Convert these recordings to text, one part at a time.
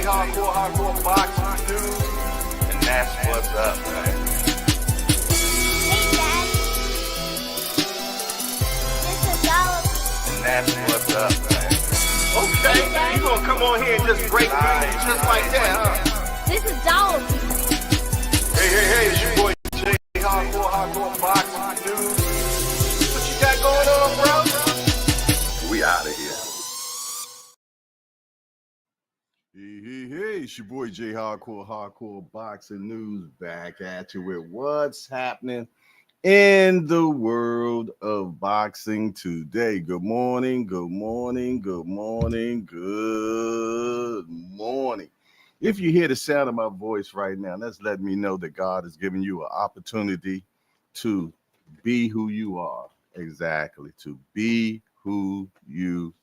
Hardcoreboxingnews, and that's what's up, man. Hey, Dad. This is Dollar. And that's what's up, man. Okay, you gonna come on here and just break news just like that, huh? This is Dollar. Hey, it's your boy Jay Hardcoreboxingnews. What you got going on, bro? We out of here. Hey, it's your boy Jay Hardcore Boxing News, back at you with what's happening in the world of boxing today. Good morning. If you hear the sound of my voice right now, that's letting me know that God is giving you an opportunity to be who you are. Exactly, to be who you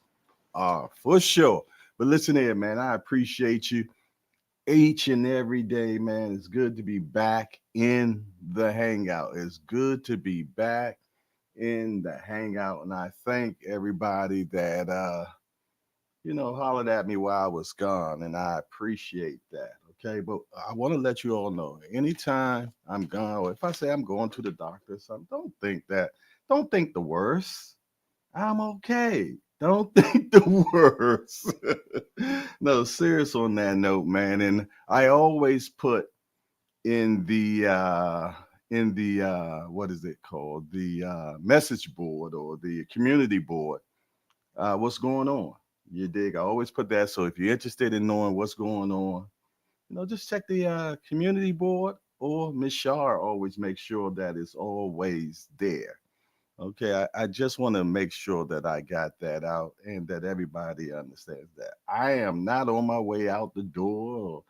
are, for sure. But listen here, man, I appreciate you each and every day, man. It's good to be back in the hangout. It's good to be back in the hangout. And I thank everybody that, hollered at me while I was gone. And I appreciate that. Okay. But I want to let you all know, anytime I'm gone, or if I say I'm going to the doctor or something, don't think the worst. I'm okay. Don't think the worst. No, serious on that note, man. And I always put in the what is it called? The message board or the community board, what's going on. You dig? I always put that. So if you're interested in knowing what's going on, just check the community board, or Miss Shar always makes sure that it's always there. Okay, I just want to make sure that I got that out and that everybody understands that I am not on my way out the door or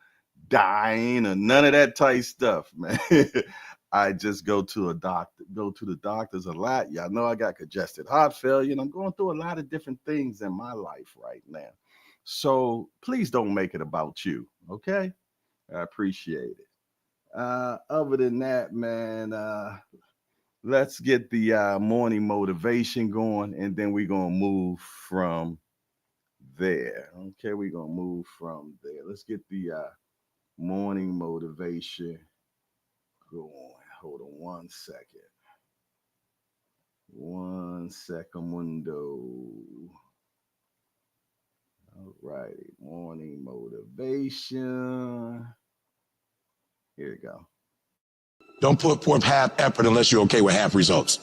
dying or none of that type stuff, man. I just go to the doctors a lot. Y'all know I got congested heart failure, and I'm going through a lot of different things in my life right now. So please don't make it about you, okay? I appreciate it. Other than that, man, let's get the morning motivation going, and then we're going to move from there. Okay, we're going to move from there. Let's get the morning motivation going. Hold on 1 second. 1 second window. All righty, morning motivation. Here we go. Don't put forth half effort unless you're okay with half results.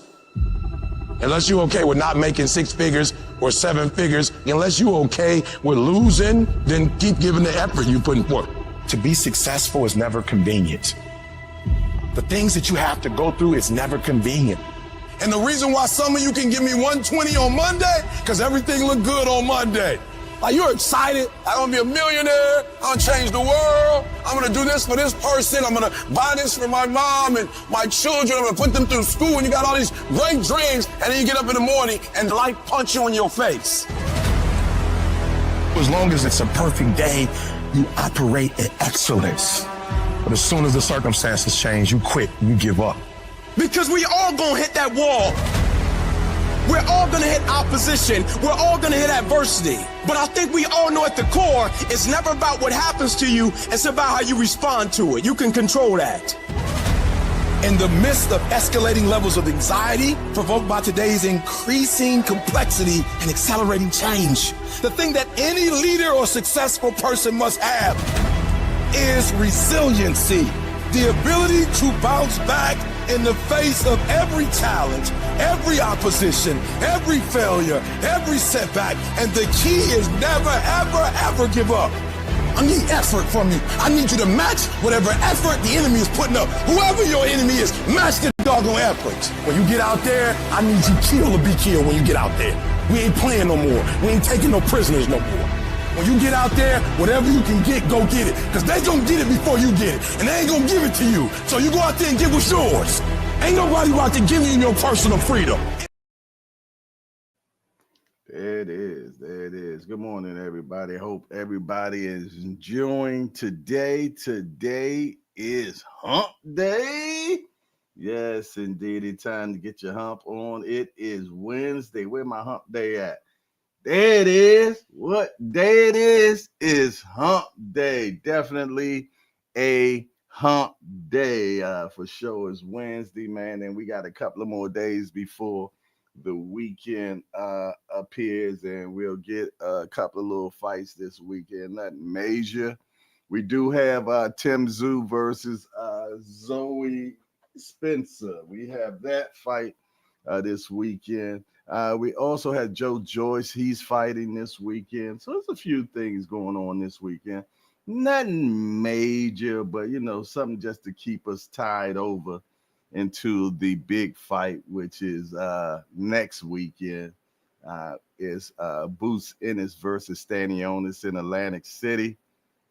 Unless you're okay with not making 6 figures or 7 figures, unless you're okay with losing, then keep giving the effort you're putting forth. To be successful is never convenient. The things that you have to go through is never convenient. And the reason why some of you can give me 120 on Monday, because everything look good on Monday. Like, you're excited. I'm gonna be a millionaire. I'm gonna change the world. I'm gonna do this for this person. I'm gonna buy this for my mom and my children. I'm gonna put them through school, and you got all these great dreams, and then you get up in the morning and life punch you in your face. As long as it's a perfect day, you operate in excellence. But as soon as the circumstances change, you quit, you give up. Because we all gonna hit that wall. We're all gonna hit opposition. We're all gonna hit adversity. But I think we all know at the core, it's never about what happens to you, it's about how you respond to it. You can control that. In the midst of escalating levels of anxiety provoked by today's increasing complexity and accelerating change, the thing that any leader or successful person must have is resiliency. The ability to bounce back in the face of every challenge, every opposition, every failure, every setback. And the key is never, ever, ever give up. I need effort from you. I need you to match whatever effort the enemy is putting up. Whoever your enemy is, match the doggone effort. When you get out there, I need you kill or be killed when you get out there. We ain't playing no more. We ain't taking no prisoners no more. When you get out there, whatever you can get, go get it. Because they gonna get it before you get it. And they ain't gonna give it to you. So you go out there and get what's yours. Ain't nobody out there giving you your personal freedom. There it is. Good morning, everybody. Hope everybody is enjoying today. Today is hump day. Yes, indeed. It's time to get your hump on. It is Wednesday. Where my hump day at? There it is. What day it is hump day. Definitely a hump day for sure. It's Wednesday, man, and we got a couple of more days before the weekend appears, and we'll get a couple of little fights this weekend. Nothing major. We do have Tszyu versus Zoe Spencer. We have that fight this weekend. We also had Joe Joyce. He's fighting this weekend. So there's a few things going on this weekend. Nothing major, but, something just to keep us tied over into the big fight, which is next weekend. Is Boots Ennis versus Stanionis in Atlantic City.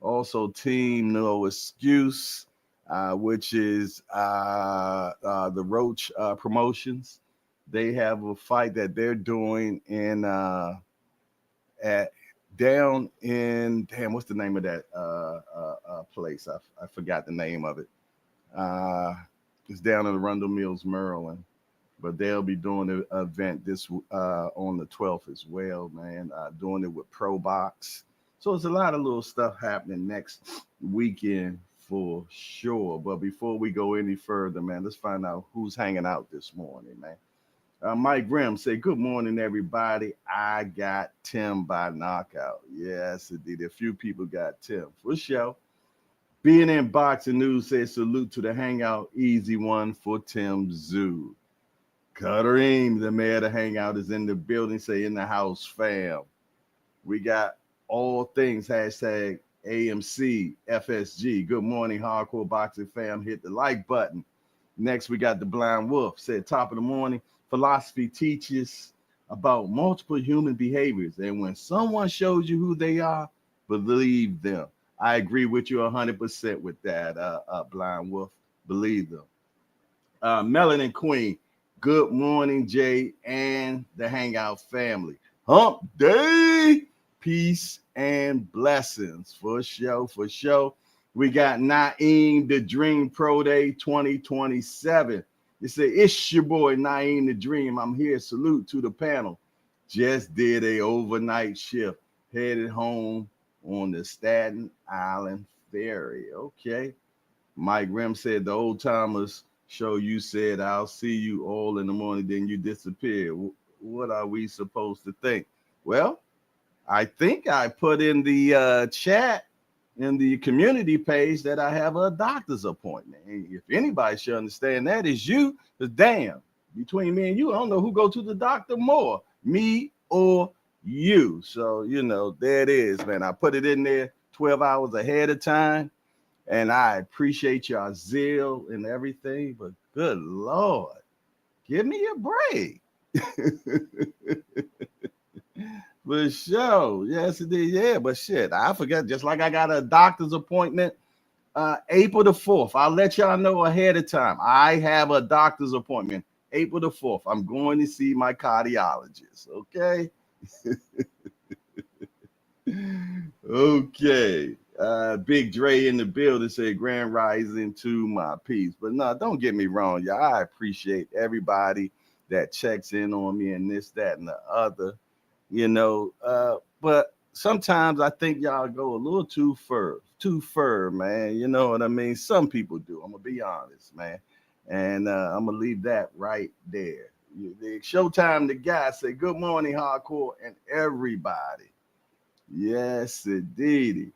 Also, Team No Excuse, which is the Roach Promotions. They have a fight that they're doing in at down in what's the name of that place? I forgot the name of it. It's down in Arundel Mills, Maryland. But they'll be doing an event this on the 12th as well, man. Doing it with Pro Box. So it's a lot of little stuff happening next weekend for sure. But before we go any further, man, let's find out who's hanging out this morning, man. Mike Grimm said, good morning, everybody. I got Tim by knockout. Yes, indeed. A few people got Tim for sure. Being in Boxing News says, salute to the hangout. Easy one for Tszyu. Kareem, the mayor of the hangout, is in the building. Say, in the house, fam. We got all things, hashtag AMC, FSG. Good morning, hardcore boxing fam. Hit the like button. Next, we got the Blind Wolf. Said, top of the morning. Philosophy teaches about multiple human behaviors. And when someone shows you who they are, believe them. I agree with you 100% with that, Blind Wolf. Believe them. Melanin Queen. Good morning, Jay and the Hangout family. Hump Day. Peace and blessings. For sure, for sure. We got Naeem the Dream Pro Day 2027. They say, it's your boy, Naeem the Dream. I'm here. Salute to the panel. Just did a overnight shift. Headed home on the Staten Island Ferry. Okay. Mike Grimm said, the old timers show you said, I'll see you all in the morning, then you disappear. What are we supposed to think? Well, I think I put in the chat in the community page that I have a doctor's appointment. And if anybody should understand that is you, because damn, between me and you, I don't know who go to the doctor more, me or you. So, there it is, man. I put it in there 12 hours ahead of time. And I appreciate your zeal and everything, but good Lord, give me a break. For sure. Yes, it did. Yeah, but shit, I forgot. Just like I got a doctor's appointment April the 4th. I'll let y'all know ahead of time. I have a doctor's appointment April the 4th. I'm going to see my cardiologist. Okay. Okay. Big Dre in the building said Grand Rising to my peace. But no, don't get me wrong, y'all. I appreciate everybody that checks in on me and this, that, and the other. But sometimes I think y'all go a little too fur, man. You know what I mean? Some people do. I'm gonna be honest, man. And I'm gonna leave that right there. The Showtime, the guy said, good morning, hardcore, and everybody. Yes, indeed.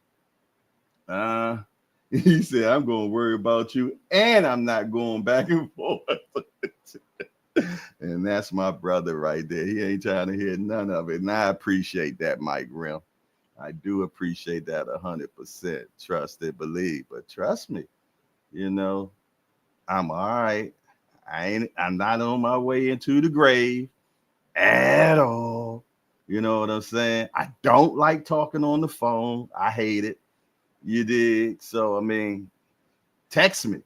He said, I'm gonna worry about you, and I'm not going back and forth. And that's my brother right there. He ain't trying to hear none of it. And I appreciate that, Mike Grimm. I do appreciate that 100%. Trust and believe. But trust me, I'm all right. I'm not on my way into the grave at all. You know what I'm saying? I don't like talking on the phone. I hate it. You dig? So, text me.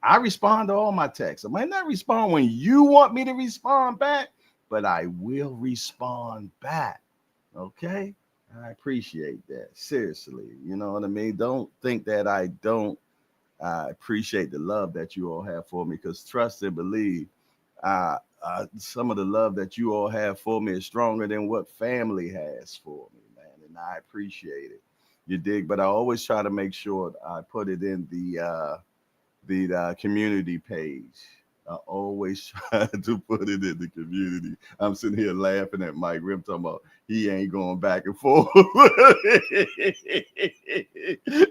I respond to all my texts. I might not respond when you want me to respond back, but I will respond back. Okay? I appreciate that. Seriously. You know what I mean? Don't think that I don't appreciate the love that you all have for me, because trust and believe, some of the love that you all have for me is stronger than what family has for me, man, and I appreciate it. You dig? But I always try to make sure I put it in the community page. I always try to put it in the community. I'm sitting here laughing at Mike Rim talking about he ain't going back and forth.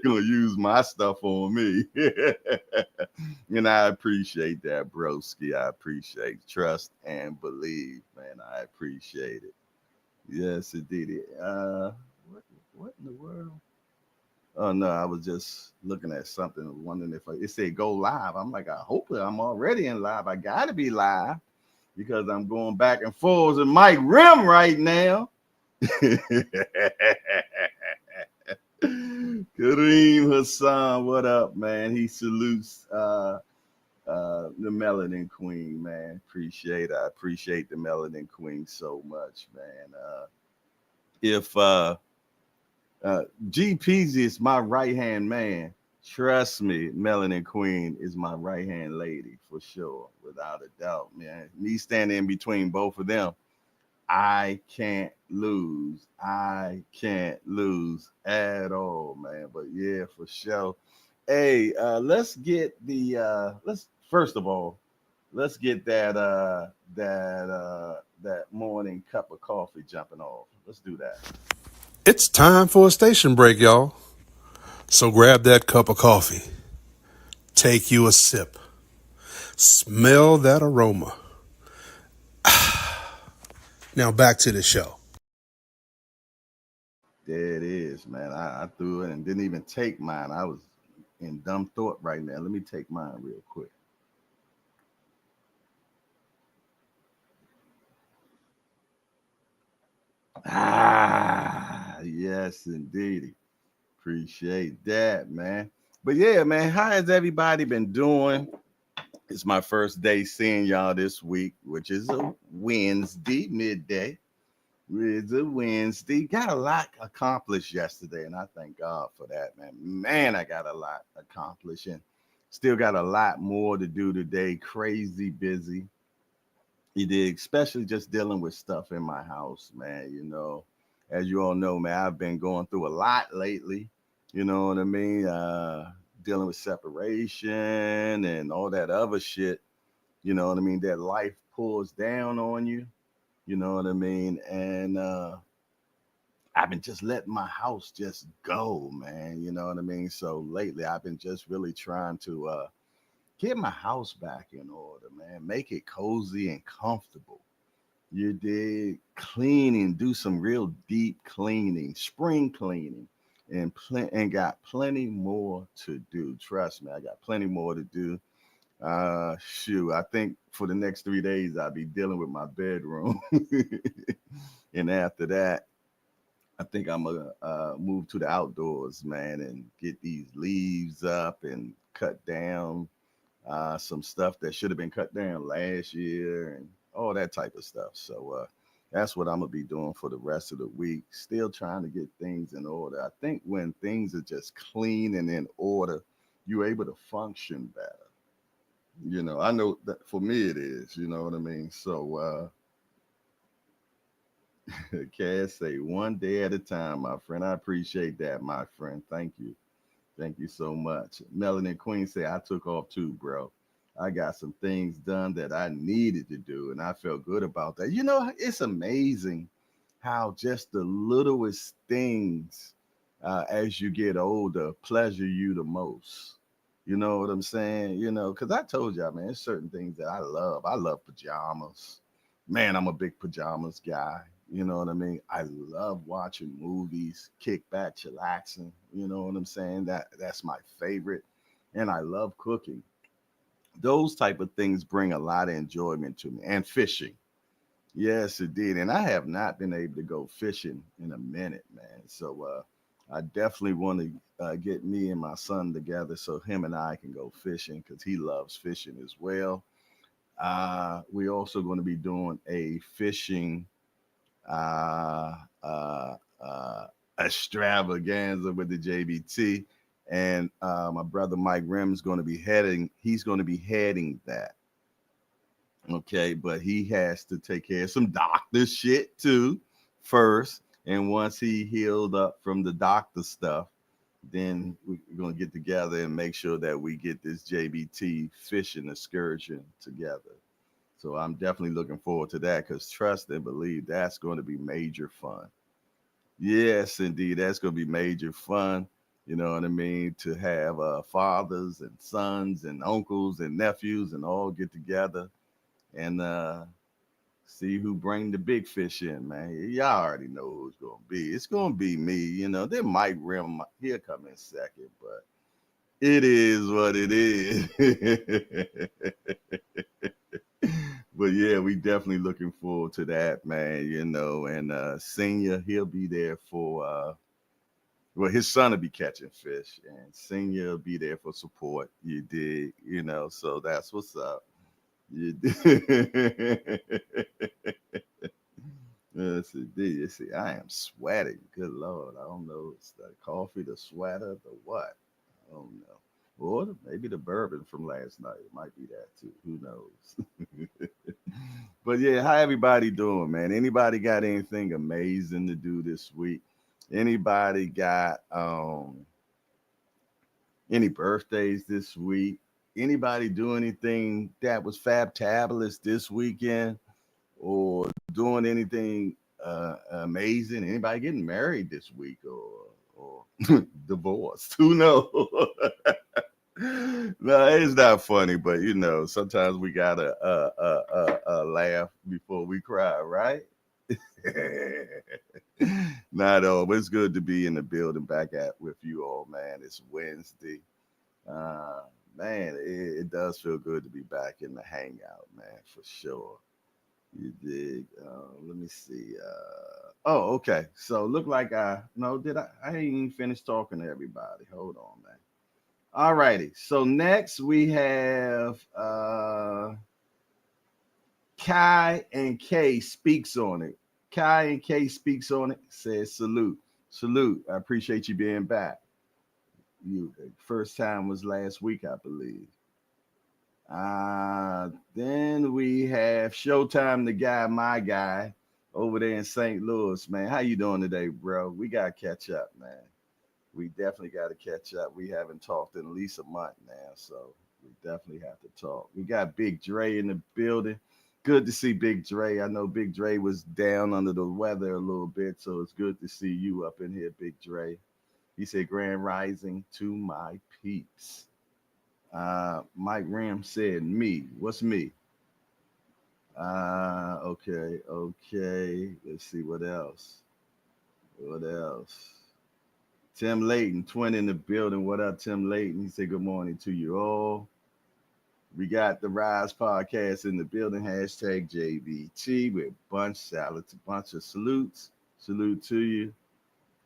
Gonna use my stuff on me. And I appreciate that, broski. I appreciate trust and believe, man. I appreciate it. Yes, indeed. What in the world? Oh no, I was just looking at something, wondering if it said go live. I'm like, I hope I'm already in live. I gotta be live because I'm going back and forth with Mike Rim right now. Kareem Hassan, what up, man? He salutes the Melanin Queen, man. Appreciate it. I appreciate the Melanin Queen so much, man. If G Peasy is my right hand man, trust me, Melanin Queen is my right hand lady for sure, without a doubt, man. Me standing in between both of them, I can't lose. I can't lose at all, man. But yeah, for sure. Hey, let's get the let's first of all, let's get that morning cup of coffee jumping off. Let's do that. It's time for a station break, y'all. So grab that cup of coffee. Take you a sip. Smell that aroma. Now back to the show. There it is, man. I threw it and didn't even take mine. I was in dumb thought right now. Let me take mine real quick. Ah, yes, indeed. Appreciate that, man. But yeah, man, how has everybody been doing? It's my first day seeing y'all this week, which is a Wednesday midday. It's a Wednesday. Got a lot accomplished yesterday, and I thank God for that, man. Man, I got a lot accomplished, and still got a lot more to do today. Crazy busy. You did, especially just dealing with stuff in my house, man. As you all know, man, I've been going through a lot lately. You know what I mean? Dealing with separation and all that other shit. You know what I mean? That life pulls down on you. You know what I mean? And I've been just letting my house just go, man. You know what I mean? So lately, I've been just really trying to get my house back in order, man. Make it cozy and comfortable. You did cleaning, do some real deep cleaning, spring cleaning, and got plenty more to do. Trust me, I got plenty more to do. Shoot, I think for the next 3 days I'll be dealing with my bedroom, and after that, I think I'm gonna move to the outdoors, man, and get these leaves up and cut down some stuff that should have been cut down last year and all that type of stuff. So that's what I'm gonna be doing for the rest of the week. Still trying to get things in order. I think when things are just clean and in order, you're able to function better. I know that for me it is. You know what I mean? So Cass say one day at a time, my friend. I appreciate that, my friend. Thank you. Thank you so much. Melanie Queen say I took off too, bro. I got some things done that I needed to do, and I felt good about that. It's amazing how just the littlest things, as you get older, pleasure you the most. You know what I'm saying? Because I told y'all, man, there's certain things that I love. I love pajamas. Man, I'm a big pajamas guy. You know what I mean? I love watching movies, kick back, chillaxing. You know what I'm saying? That's my favorite. And I love cooking. Those type of things bring a lot of enjoyment to me. And fishing. Yes, it did. And I have not been able to go fishing in a minute, man. So I definitely want to get me and my son together so him and I can go fishing because he loves fishing as well. We're also going to be doing a fishing uh, uh, extravaganza with the JBT. And my brother Mike Rim is going to be heading. He's going to be heading that. Okay, but he has to take care of some doctor shit too first. And once he healed up from the doctor stuff, then we're gonna get together and make sure that we get this JBT fishing excursion together. So I'm definitely looking forward to that because trust and believe that's going to be major fun. Yes, indeed, that's going to be major fun. You know what I mean? To have fathers and sons and uncles and nephews and all get together and see who bring the big fish in, man. Y'all already know who it's gonna be. It's gonna be me. You know, then Mike Rim he'll come in second, but it is what it is. But yeah, we definitely looking forward to that, man. You know, and Senior he'll be there for well, his son will be catching fish, and Senior will be there for support. You dig, you know, so that's what's up. You dig. Yes, indeed. You see, I am sweating. Good Lord. I don't know. It's the coffee, the sweater, the what? I don't know. Or maybe the bourbon from last night. It might be that too. Who knows? But yeah, how everybody doing, man? Anybody got anything amazing to do this week? Anybody got any birthdays this week? Anybody do anything that was fabtabulous this weekend? Or doing anything amazing? Anybody getting married this week or divorced? Who knows? No, it's not funny, but you know, sometimes we gotta laugh before we cry, right? Not all. But it's good to be in the building back at with you all, man. It's Wednesday. Uh, man, it does feel good to be back in the hangout, man, for sure. You dig? Let me see. Oh, okay. So look like I no, did I ain't even finished talking to everybody. Hold on, man. All righty. So next we have Kai and K speaks on it. Kai and K speaks on it. Says salute. Salute. I appreciate you being back. You first time was last week, I believe. Then we have Showtime, the guy, my guy, over there in St. Louis, man. How you doing today, bro? We gotta catch up, man. We definitely gotta catch up. We haven't talked in at least a month now, so we definitely have to talk. We got Big Dre in the building. Good to see Big Dre. I know Big Dre was down under the weather a little bit, so it's good to see you up in here, Big Dre. He said, Grand Rising to my peeps. Mike Ram said me. What's me? Okay. Let's see what else. What else? Tim Layton, twin in the building. What up, Tim Layton? He said good morning to you all. We got the Rise Podcast in the building. Hashtag JBT with bunch salads, a bunch of salutes. Salute to you.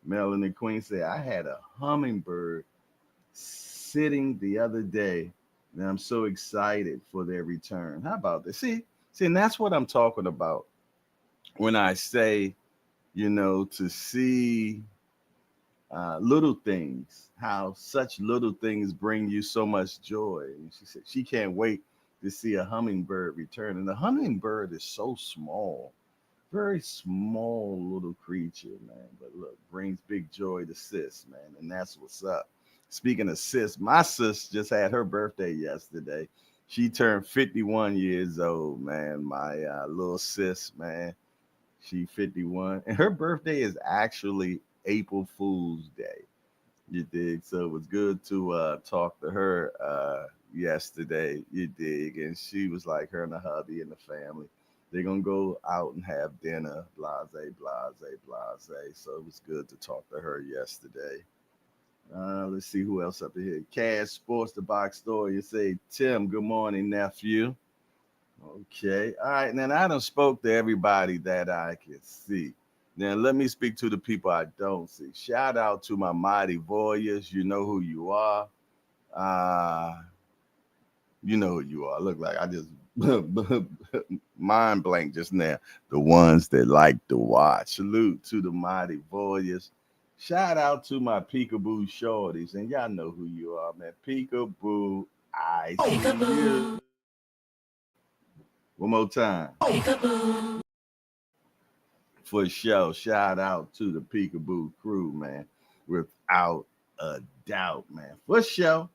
Melanie Queen said, I had a hummingbird sitting the other day, and I'm so excited for their return. How about this? See, and that's what I'm talking about when I say, you know, to see little things, how such little things bring you so much joy. And she said she can't wait to see a hummingbird return. And the hummingbird is so small, very small little creature, man. But look, brings big joy to sis, man. And that's what's up. Speaking of sis, my sis just had her birthday yesterday. She turned 51 years old, man. My little sis, man. She 51. And her birthday is actually April Fool's Day. You dig? So it was good to talk to her yesterday. You dig? And she was like, her and the hubby and the family, they're gonna go out and have dinner, blase, blase, blase. So it was good to talk to her yesterday. Let's see who else up in here. Cash Sports, the box store. You say, Tim, good morning, nephew. Okay. All right. Now I done spoke to everybody that I can see. Now let me speak to the people I don't see. Shout out to my mighty warriors. You know who you are. Uh, you know who you are. Look like I just mind blank just now. The ones that like to watch. Salute to the mighty warriors. Shout out to my peekaboo shorties. And y'all know who you are, man. Peekaboo, I see you. One more time. For sure. Shout out to the Peekaboo crew, man. Without a doubt, man. For sure.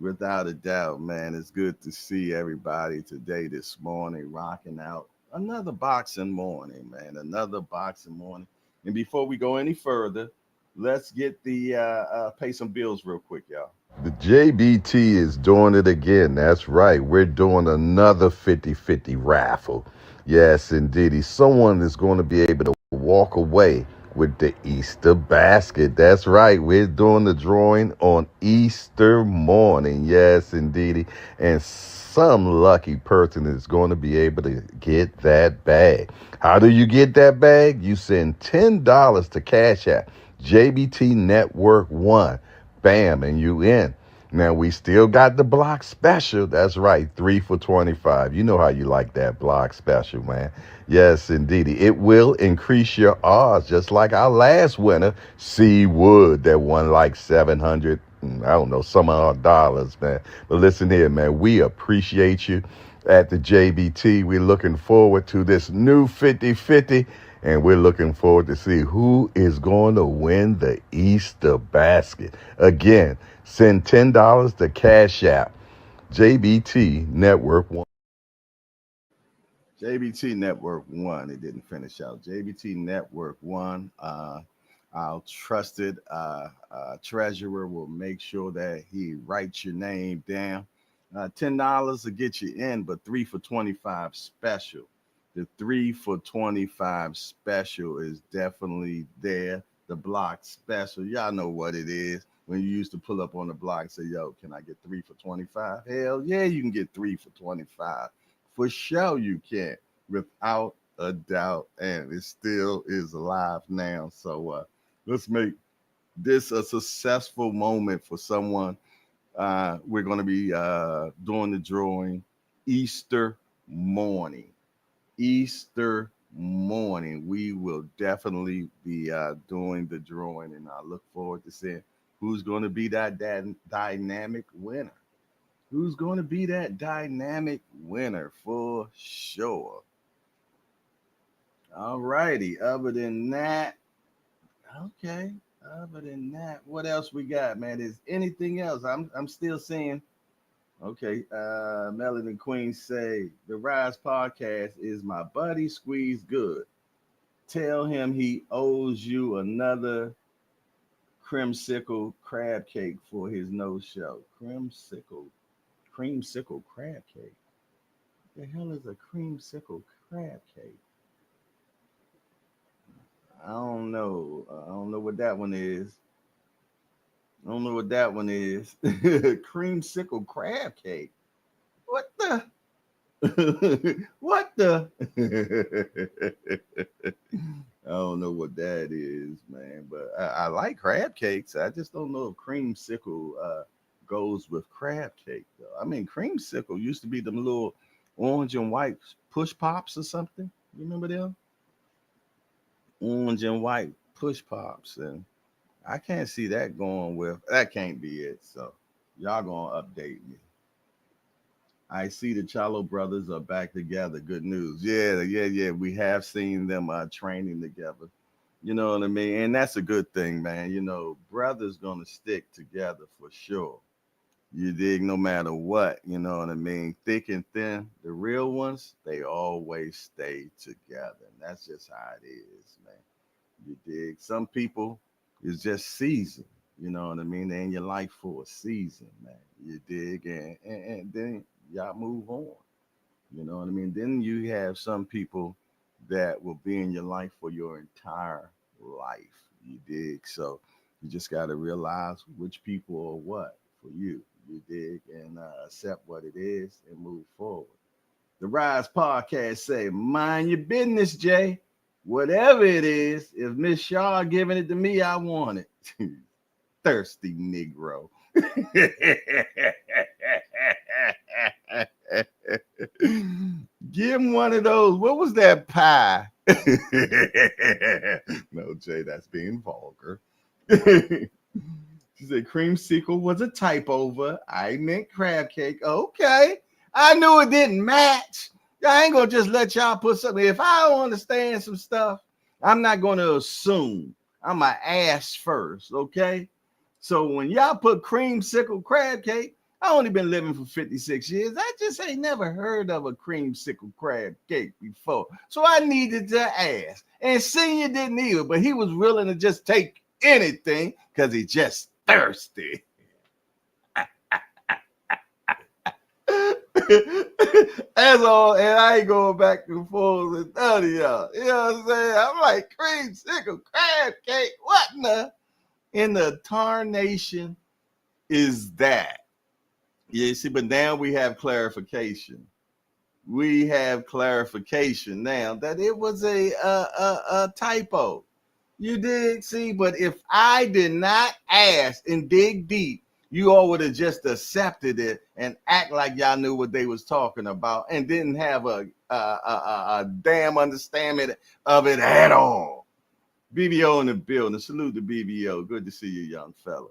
Without a doubt, man. It's good to see everybody today, this morning, rocking out another boxing morning, man. Another boxing morning. And before we go any further, let's get the pay some bills real quick, y'all. The JBT is doing it again. That's right. We're doing another 50-50 raffle. Yes, indeed. Someone is going to be able to walk away with the Easter basket. That's right. We're doing the drawing on Easter morning. Yes, indeed. And some lucky person is going to be able to get that bag. How do you get that bag? You send $10 to Cash App, JBT Network 1. Bam, and you in. Now, we still got the block special. That's right, 3 for $25. You know how you like that block special, man. Yes, indeed. It will increase your odds, just like our last winner, C. Wood, that won like 700, I don't know, some odd dollars, man. But listen here, man, we appreciate you at the JBT. We're looking forward to this new 50-50. And we're looking forward to see who is going to win the Easter basket. Again, send $10 to Cash App, JBT Network 1. JBT Network 1. It didn't finish out. JBT Network 1. Our trusted treasurer will make sure that he writes your name down. $10 will get you in, but 3 for $25 special. The 3 for $25 special is definitely there. The block special, y'all know what it is. When you used to pull up on the block and say, yo, can I get 3 for $25? Hell yeah, you can get 3 for $25. For sure you can, without a doubt. And it still is alive now. So let's make this a successful moment for someone. We're going to be doing the drawing Easter morning. Easter morning, we will definitely be doing the drawing, and I look forward to seeing who's going to be that dynamic winner. Who's going to be that dynamic winner for sure? All righty. Other than that, okay. Other than that, what else we got, man? Is anything else? I'm still seeing. Okay, Melody Queen say, the Rise podcast is my buddy Squeeze Good. Tell him he owes you another creamsicle crab cake for his no-show. Creamsicle crab cake? What the hell is a creamsicle crab cake? I don't know. I don't know what that one is. Creamsicle crab cake. What the? What the? I don't know what that is, man. But I like crab cakes. I just don't know if creamsicle goes with crab cake, though. I mean, creamsicle used to be them little orange and white push pops or something. You remember them? Orange and white push pops. And I can't see that going with, that can't be it. So y'all gonna update me. I see the Chalo brothers are back together. Good news. Yeah. We have seen them training together. You know what I mean? And that's a good thing, man. You know, brothers gonna stick together for sure. You dig? No matter what, you know what I mean? Thick and thin, the real ones, they always stay together. And that's just how it is, man. You dig? Some people, it's just season, you know what I mean? They're in your life for a season, man. You dig? And then y'all move on. You know what I mean? Then you have some people that will be in your life for your entire life. You dig? So you just got to realize which people are what for you. You dig? And accept what it is and move forward. The Rise Podcast say, mind your business, Jay. Whatever it is, if Miss Shaw giving it to me, I want it. Thirsty Negro. Give him one of those. What was that pie? No, Jay, that's being vulgar. She said creamsicle was a typo over. I meant crab cake. Okay. I knew it didn't match. I ain't gonna just let y'all put something. If I don't understand some stuff, I'm not gonna assume. I'm gonna ask first, okay? So when y'all put creamsicle crab cake, I only been living for 56 years. I just ain't never heard of a creamsicle crab cake before. So I needed to ask. And Senior didn't either, but he was willing to just take anything because he just thirsty. That's all, and I ain't going back and forth with none of y'all. You know what I'm saying? I'm like, creamsicle crab cake. What in the tarnation is that? Yeah, see, but now we have clarification. We have clarification now that it was a typo. You did see, but if I did not ask and dig deep, you all would have just accepted it and act like y'all knew what they was talking about and didn't have a damn understanding of it at all. BBO in the building. Salute to BBO. Good to see you, young fella.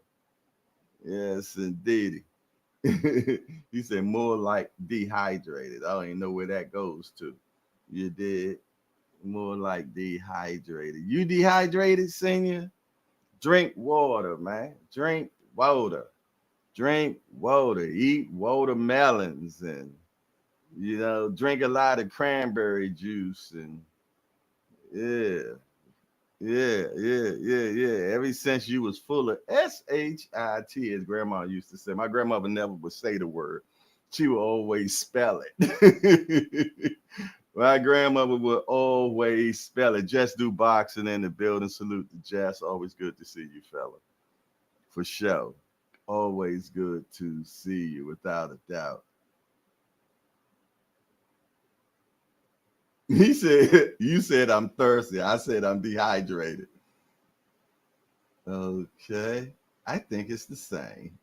Yes, indeed. He said more like dehydrated. I don't even know where that goes to. You did more like dehydrated. You dehydrated, Senior? Drink water, man. Drink water. Drink water. Eat watermelons and drink a lot of cranberry juice and yeah. Yeah. Ever since you was full of S-H-I-T, as grandma used to say. My grandmother never would say the word. She would always spell it. My grandmother would always spell it. Just do boxing in the building. Salute to Jess. Always good to see you, fella. For sure. Always good to see you, without a doubt. He said, you said I'm thirsty. I said I'm dehydrated. Okay. I think it's the same.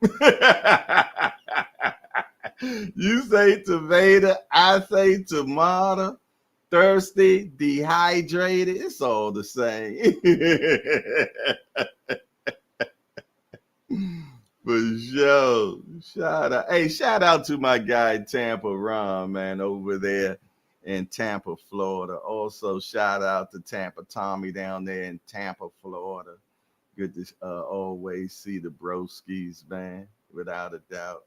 You say tomato, I say tomato, thirsty, dehydrated. It's all the same. For sure. Shout out to my guy Tampa Ron, man, over there in Tampa, Florida. Also, shout out to Tampa Tommy down there in Tampa, Florida. Good to always see the broskies, man, without a doubt.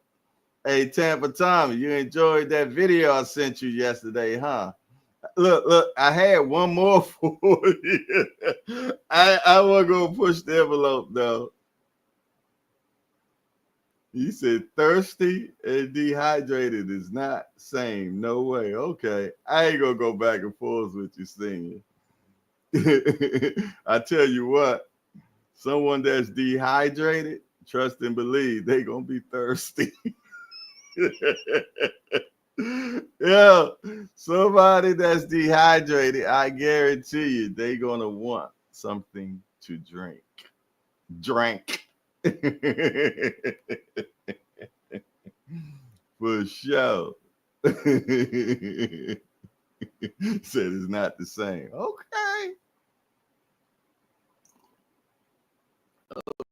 Hey, Tampa Tommy, you enjoyed that video I sent you yesterday, huh? Look, I had one more for you. I wasn't going to push the envelope, though. You said thirsty and dehydrated is not same. No way. Okay. I ain't going to go back and forth with you, Senior. I tell you what, someone that's dehydrated, trust and believe, they going to be thirsty. Yeah, somebody that's dehydrated, I guarantee you, they going to want something to drink. For sure. Said it's not the same.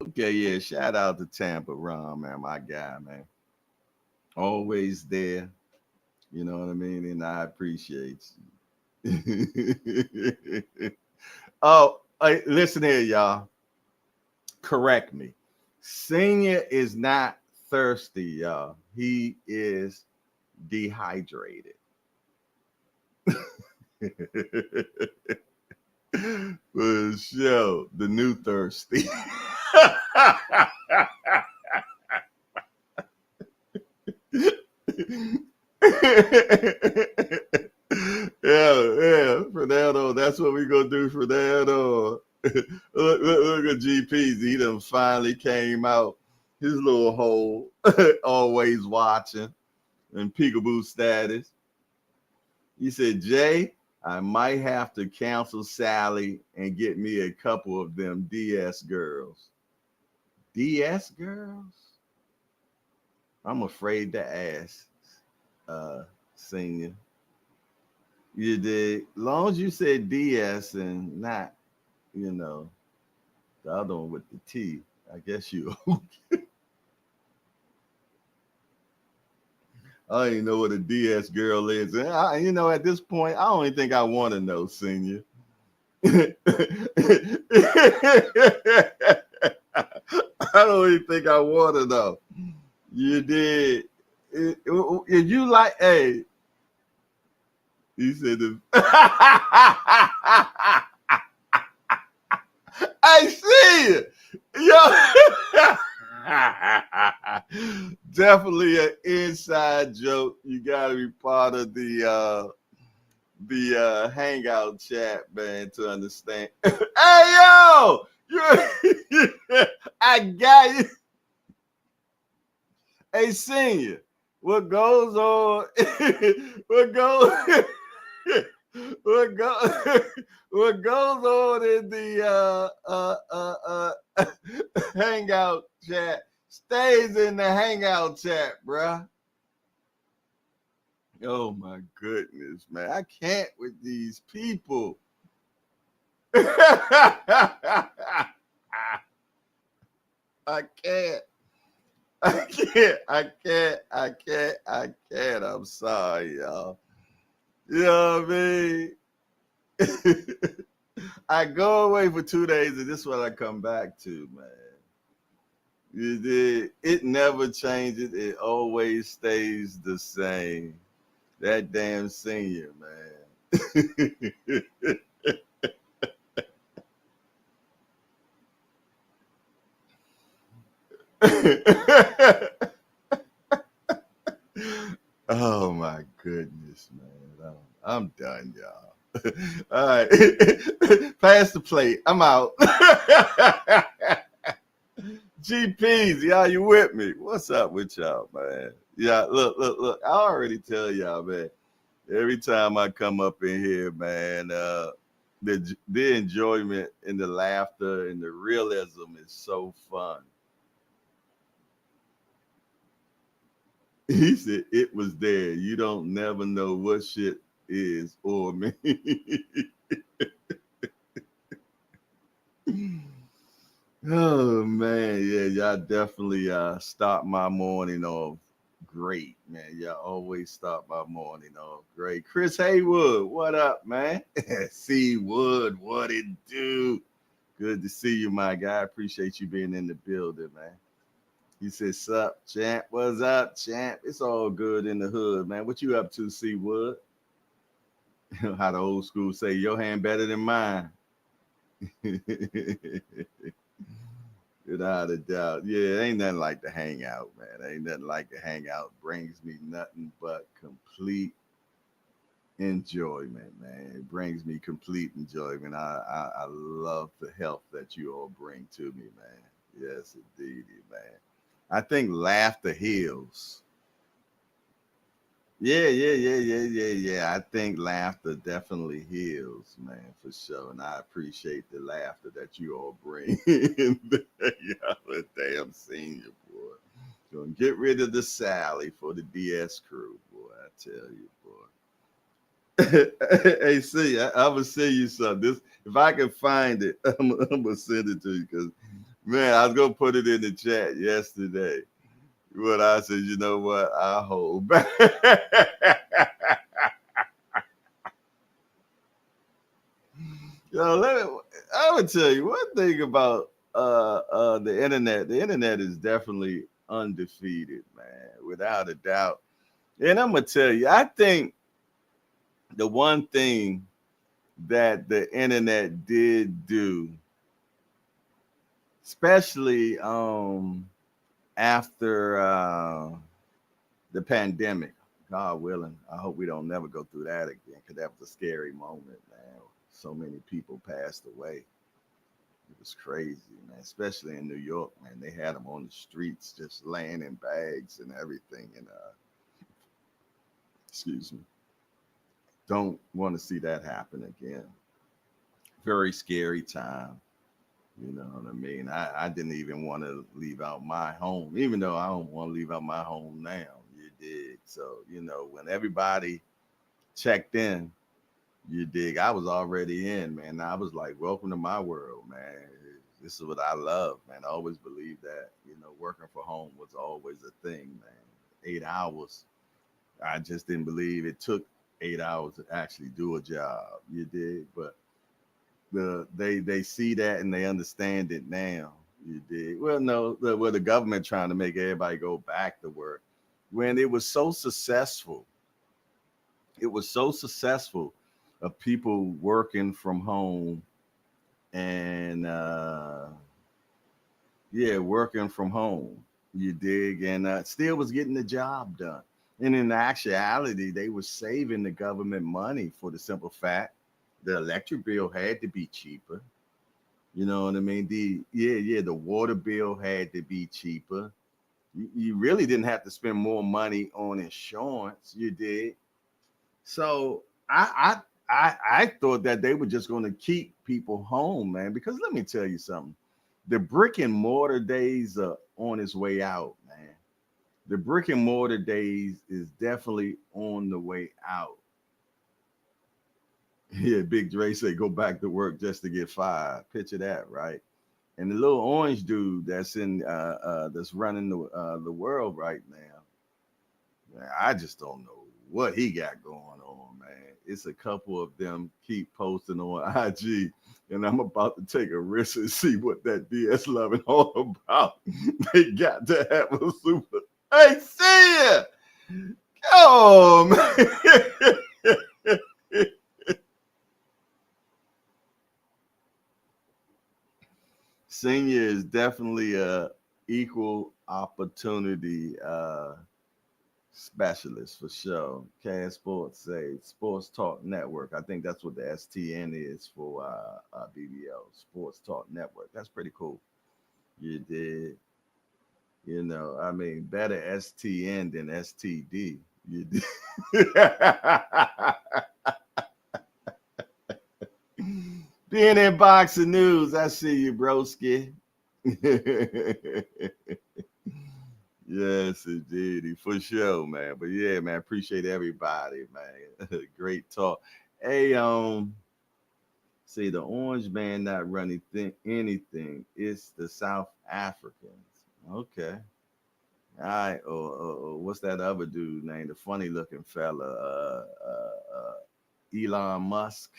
Okay, yeah. Shout out to Tampa Ron, man, my guy, man. Always there. You know what I mean? And I appreciate you. Oh, hey, listen here, y'all. Correct me. Senior is not thirsty, y'all. He is dehydrated. For sure, the new thirsty. Yeah, Fernando, that's what we gonna do, Fernando. Look at GPs. He done finally came out. His little hole, always watching, and peekaboo status. He said, Jay, I might have to cancel Sally and get me a couple of them DS girls. DS girls? I'm afraid to ask, Senior. You did. Long as you said DS and not, the other one with the T, I guess you. I don't even know what a DS girl is. And at this point, I don't even think I want to know, senior. I don't even think I want to know. You did. If you like, hey, he said this. I see it. Yo. Definitely an inside joke. You gotta be part of the hangout chat, man, to understand. Hey yo! I got you. Hey senior, what goes on? what goes what goes what goes on in the hangout chat stays in the hangout chat, bruh. Oh my goodness, man. I can't with these people. I can't. I can't. I'm sorry, y'all. You know what I mean? I go away for 2 days, and this is what I come back to, man. It never changes. It always stays the same. That damn senior, man. Oh my goodness, man. I'm done, y'all. All right. Pass the plate. I'm out. GPs, y'all, you with me? What's up with y'all, man? Yeah, look. I already tell y'all, man. Every time I come up in here, man, the enjoyment and the laughter and the realism is so fun. He said it was there. You don't never know what shit is or me. Oh man, yeah, y'all definitely start my morning off great, man. Y'all always start my morning off great. Chris Haywood, what up, man? C Wood, what it do? Good to see you, my guy. Appreciate you being in the building, man. He said, sup, champ? What's up, champ? It's all good in the hood, man. What you up to, C Wood? How the old school say, your hand better than mine. Without a doubt. Yeah, ain't nothing like to hang out, man. Ain't nothing like to hang out. Brings me nothing but complete enjoyment, man. It brings me complete enjoyment. I love the health that you all bring to me, man. Yes, indeed, man. I think laughter heals. Yeah. I think laughter definitely heals, man, for sure. And I appreciate the laughter that you all bring in there. Y'all a damn senior, boy. Gonna get rid of the Sally for the DS crew, boy. I tell you, boy. Hey, see, I'm gonna send you something. This, if I can find it, I'm gonna send it to you because, man, I was gonna put it in the chat yesterday. What I said, you know what? I hold back. I would tell you one thing about the internet. The internet is definitely undefeated, man, without a doubt. And I'm gonna tell you, I think the one thing that the internet did do, especially after the pandemic, God willing, I hope we don't never go through that again, because that was a scary moment, man. So many people passed away. It was crazy, man, especially in New York, man. They had them on the streets just laying in bags and everything. And excuse me, don't want to see that happen again. Very scary time. You know what I mean? I didn't even want to leave out my home, even though I don't want to leave out my home now. You dig? So, when everybody checked in, you dig, I was already in, man. I was like, welcome to my world, man. This is what I love, man. I always believed that, working from home was always a thing, man. 8 hours I just didn't believe it took 8 hours to actually do a job. You did, but they see that and they understand it now. You did. Well, no, the government trying to make everybody go back to work when it was so successful. It was so successful of people working from home and yeah, working from home. You dig, and still was getting the job done. And in actuality, they were saving the government money for the simple fact the electric bill had to be cheaper. You know what I mean? The water bill had to be cheaper. You really didn't have to spend more money on insurance. You did. So I thought that they were just going to keep people home, man. Because let me tell you something, the brick and mortar days are on its way out, man. The brick and mortar days is definitely on the way out. Yeah, Big Dre said go back to work just to get fired. Picture that, right? And the little orange dude that's in that's running the world right now, man, I just don't know what he got going on, man. It's a couple of them keep posting on IG, and I'm about to take a risk and see what that DS loving all about. They got to have a super. Hey, see ya! Oh man. Senior is definitely a equal opportunity specialist for sure. Cash Sports say Sports Talk Network. I think that's what the STN is for BBL Sports Talk Network. That's pretty cool. You did, you know, I mean, better STN than STD. You did. Being in boxing news, I see you, broski. Yes, indeed, for sure, man. But yeah, man, appreciate everybody, man. Great talk. Hey, see the orange man not running anything. It's the South Africans. Okay. All right. What's that other dude named? The funny looking fella, Elon Musk.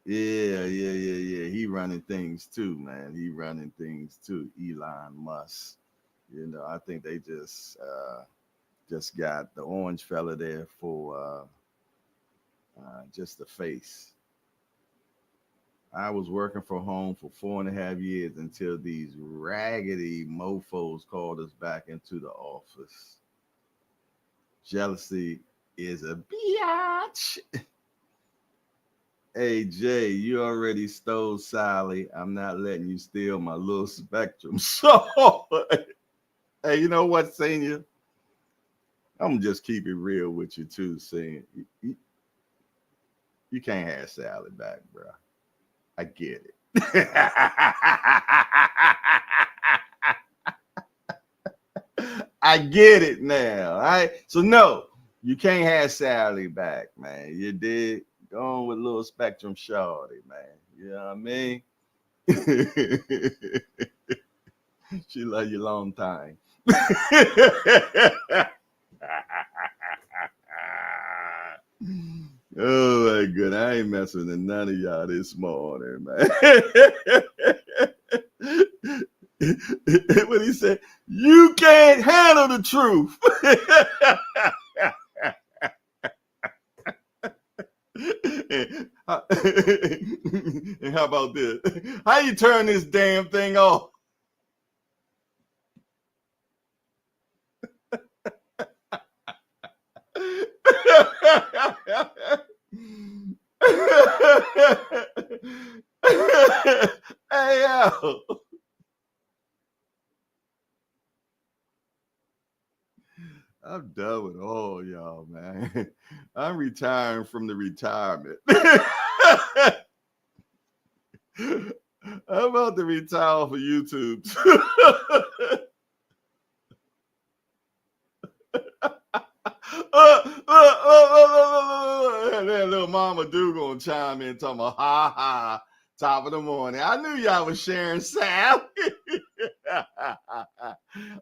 Yeah. He running things too, man. He running things too. Elon Musk. You know, I think they just got the orange fella there for just the face. I was working from home for 4.5 years until these raggedy mofos called us back into the office. Jealousy is a biatch. Hey Jay, you already stole Sally. I'm not letting you steal my little spectrum. So, hey, you know what, Senior? I'm gonna just keep it real with you too, Senior. You can't have Sally back, bro. I get it. I get it now. All right. So no, you can't have Sally back, man. You did. Go on with little Spectrum Shorty, man. You know what I mean? She love you long time. Oh my god, I ain't messing with none of y'all this morning, man. What he said, you can't handle the truth. And how about this? How you turn this damn thing off? Hey yo. I'm done with all y'all, man. I'm retiring from the retirement. I'm about to retire for YouTube. That little mama do gonna chime in talking about ha ha top of the morning. I knew y'all was sharing Sal.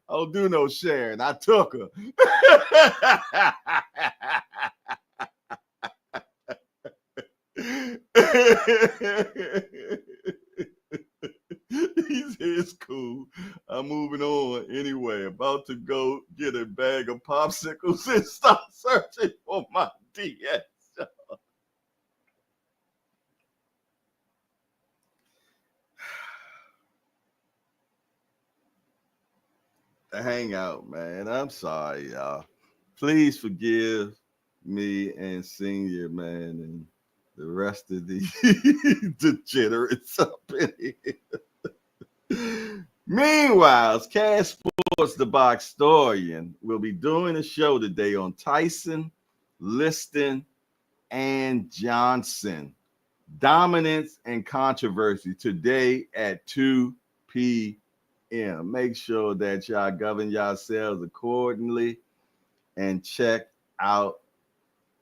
don't do no sharing. I took her. He said, it's cool. I'm moving on anyway. About to go get a bag of popsicles and start searching for my DS. The hangout, man. I'm sorry, y'all. Please forgive me and Senior, man, and the rest of the degenerates up in here. Meanwhile, Cash Sports, the Boxtorian, will be doing a show today on Tyson, Liston, and Johnson. Dominance and controversy today at 2 p.m. Make sure that y'all govern yourselves accordingly and check out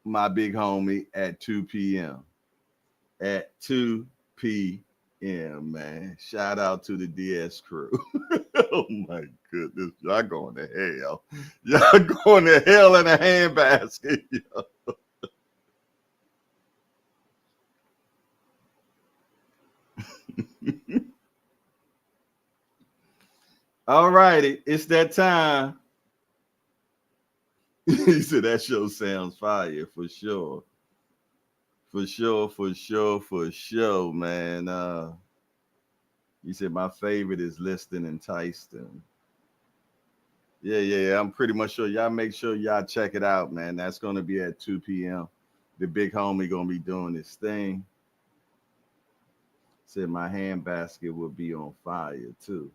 my big homie at 2 p.m. At 2 p.m., man. Shout out to the DS crew. Oh my goodness. Y'all going to hell. Y'all going to hell in a handbasket. All righty. It's that time. He said that show sounds fire for sure. For sure, man. He said my favorite is Liston and Tyson. Yeah. I'm pretty much sure. Y'all make sure y'all check it out, man. That's gonna be at 2 p.m. The big homie gonna be doing this thing. Said my handbasket will be on fire too.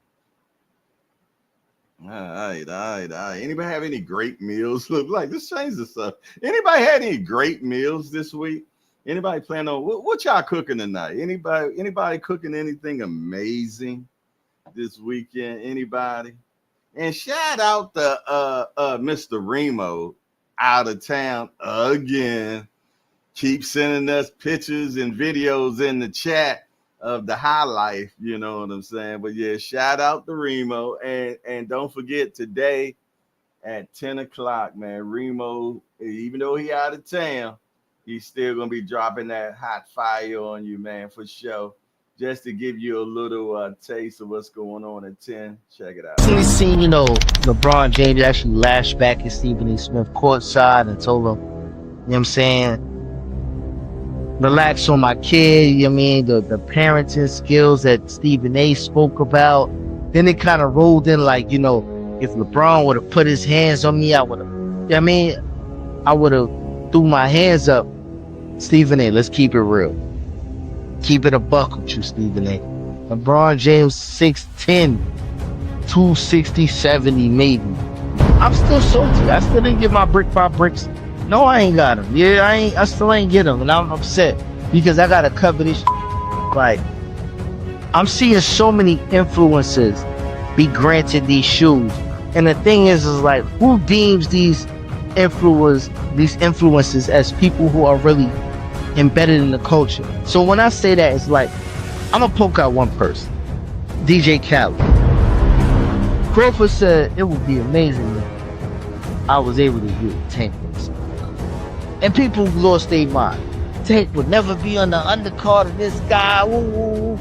All right. Anybody have any great meals? Look, like this change the stuff. Anybody had any great meals this week? Anybody plan on what y'all cooking tonight? Anybody cooking anything amazing this weekend? Anybody? And shout out to Mr. Remo out of town again. Keep sending us pictures and videos in the chat of the high life, you know what I'm saying? But yeah, shout out to Remo. And don't forget today at 10 o'clock, man, Remo, even though he out of town, he's still gonna be dropping that hot fire on you, man, for sure. Just to give you a little taste of what's going on at 10. Check it out. Recently seen, LeBron James actually lashed back at Stephen A. Smith courtside and told him, you know what I'm saying, relax on my kid, you know what I mean, the parenting skills that Stephen A. spoke about. Then it kind of rolled in like, if LeBron would have put his hands on me, I would have, you know what I mean, I would have threw my hands up. Stephen A., let's keep it real. Keep it a buck with you, Stephen A. LeBron James 6'10", 260, 70 maybe. I'm still salty. I still didn't get my brick by bricks. No, I ain't got him. Yeah, I still ain't get him, and I'm upset because I gotta cover this. Like, I'm seeing so many influencers be granted these shoes, and the thing is like, who deems these influencers as people who are really embedded in the culture? So when I say that, it's like, I'm gonna poke out one person, DJ Khaled. Crawford said it would be amazing if I was able to get Tank. And people lost their mind. Tank would never be on the undercard of this guy. Ooh.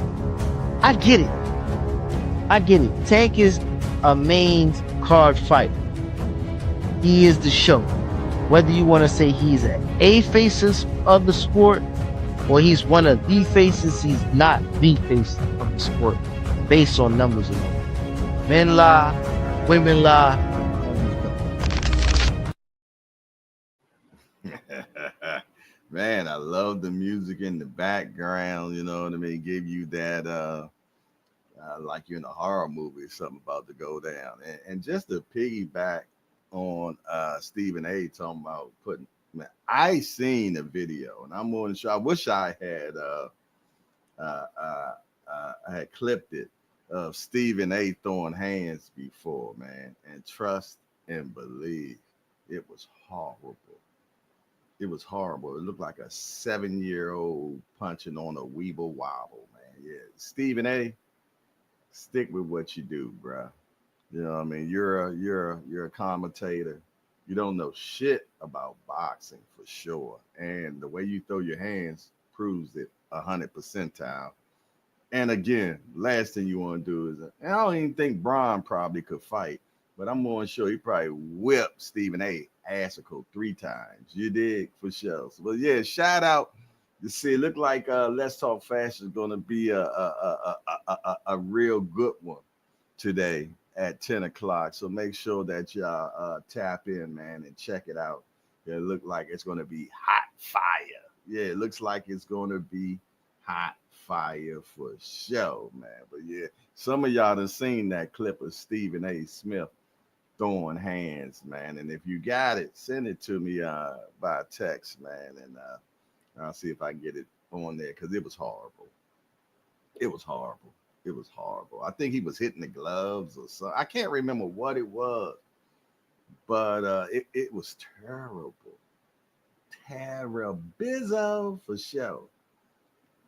I get it. Tank is a main card fighter. He is the show. Whether you want to say he's an A face of the sport or he's one of the faces, he's not the face of the sport based on numbers alone. Men lie, women lie. Man, I love the music in the background, you know what I mean? Give you that like you're in a horror movie, something about to go down. And just to piggyback on Stephen A. talking about putting, man, I seen a video and I'm more than sure. I wish I had clipped it of Stephen A. throwing hands before, man. And trust and believe, it was horrible. It was horrible. It looked like a 7-year-old punching on a Weeble Wobble, man. Yeah, Stephen A., Stick with what you do, bro. You know what I mean? You're a commentator. You don't know shit about boxing for sure. And the way you throw your hands proves it 100% And again, last thing you want to do is, and I don't even think Braun probably could fight, but I'm more sure he probably whipped Stephen A. Assicle 3 times. You dig for sure. So, but yeah, shout out to see. It look like Let's Talk Fashion is going to be a real good one today at 10 o'clock. So make sure that y'all tap in, man, and check it out. It look like it's going to be hot fire. Yeah, it looks like it's going to be hot fire for sure, man. But yeah, some of y'all done seen that clip of Stephen A. Smith throwing hands, man. And if you got it, send it to me by text, man. And I'll see if I can get it on there because it was horrible. It was horrible. It was horrible. I think he was hitting the gloves or something. I can't remember what it was, but it was terrible. Terrible for sure.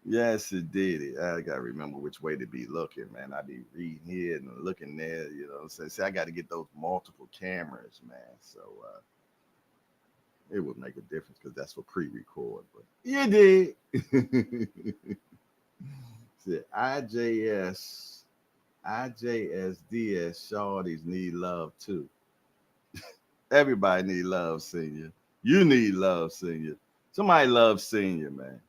Yes, it did. I gotta remember which way to be looking, man. I be reading here and looking there, you know what I'm saying? See, I gotta get those multiple cameras, man. So it would make a difference because that's for pre-record, but you did. See, IJSDS shorties need love too. Everybody need love, senior. You need love, senior. Somebody loves senior, man.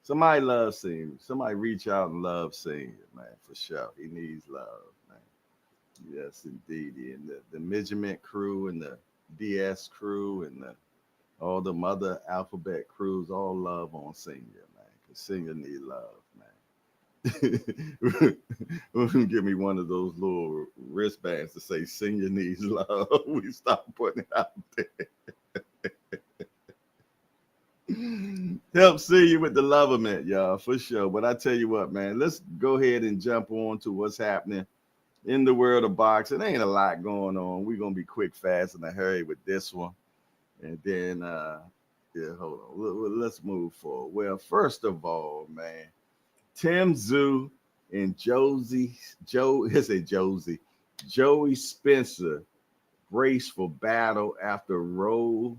Somebody loves senior. Somebody reach out and love senior, man, for sure. He needs love, man. Yes, indeed. And the Measurement crew and the DS crew and all the other alphabet crews all love on senior, man, because senior need love, man. Give me one of those little wristbands to say senior needs love. We stop putting it out there. Help see you with the Loverment, y'all, for sure. But I tell you what, man, let's go ahead and jump on to what's happening in the world of boxing. There ain't a lot going on. We're gonna be quick, fast, in a hurry with this one. And then hold on. Let's move forward. Well, first of all, man, Tszyu and Joey Spencer brace for battle after roll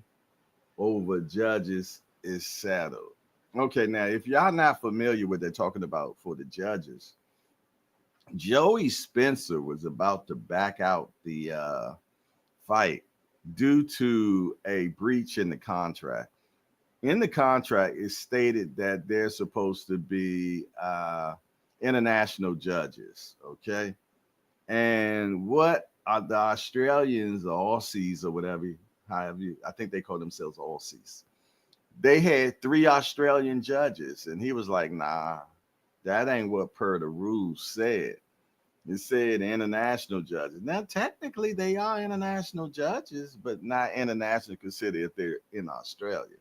over judges is settled. Okay, now if y'all not familiar with what they're talking about for the judges, Joey Spencer was about to back out the fight due to a breach in the contract. In the contract, it's stated that they're supposed to be international judges, okay? And what are the Australians or Aussies or whatever, however I think they call themselves Aussies. They had 3 Australian judges, and he was like, nah, that ain't what per the rules said. It said international judges. Now, technically, they are international judges, but not international considered if they're in Australia.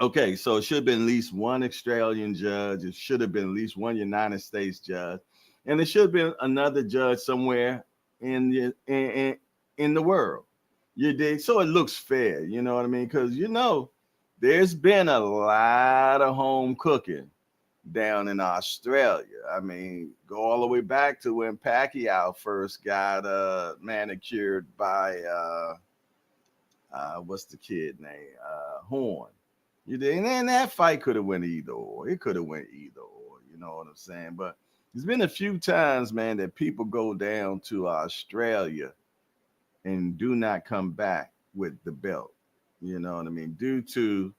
Okay, so it should have been at least one Australian judge. It should have been at least one United States judge, and it should have been another judge somewhere in the world. You dig? So it looks fair. You know what I mean? Because there's been a lot of home cooking down in Australia. I mean, go all the way back to when Pacquiao first got manicured by what's the kid name? Horn. You did, and then that fight could have went either or. It could have went either or. You know what I'm saying? But there's been a few times, man, that people go down to Australia and do not come back with the belt. You know what I mean? Due to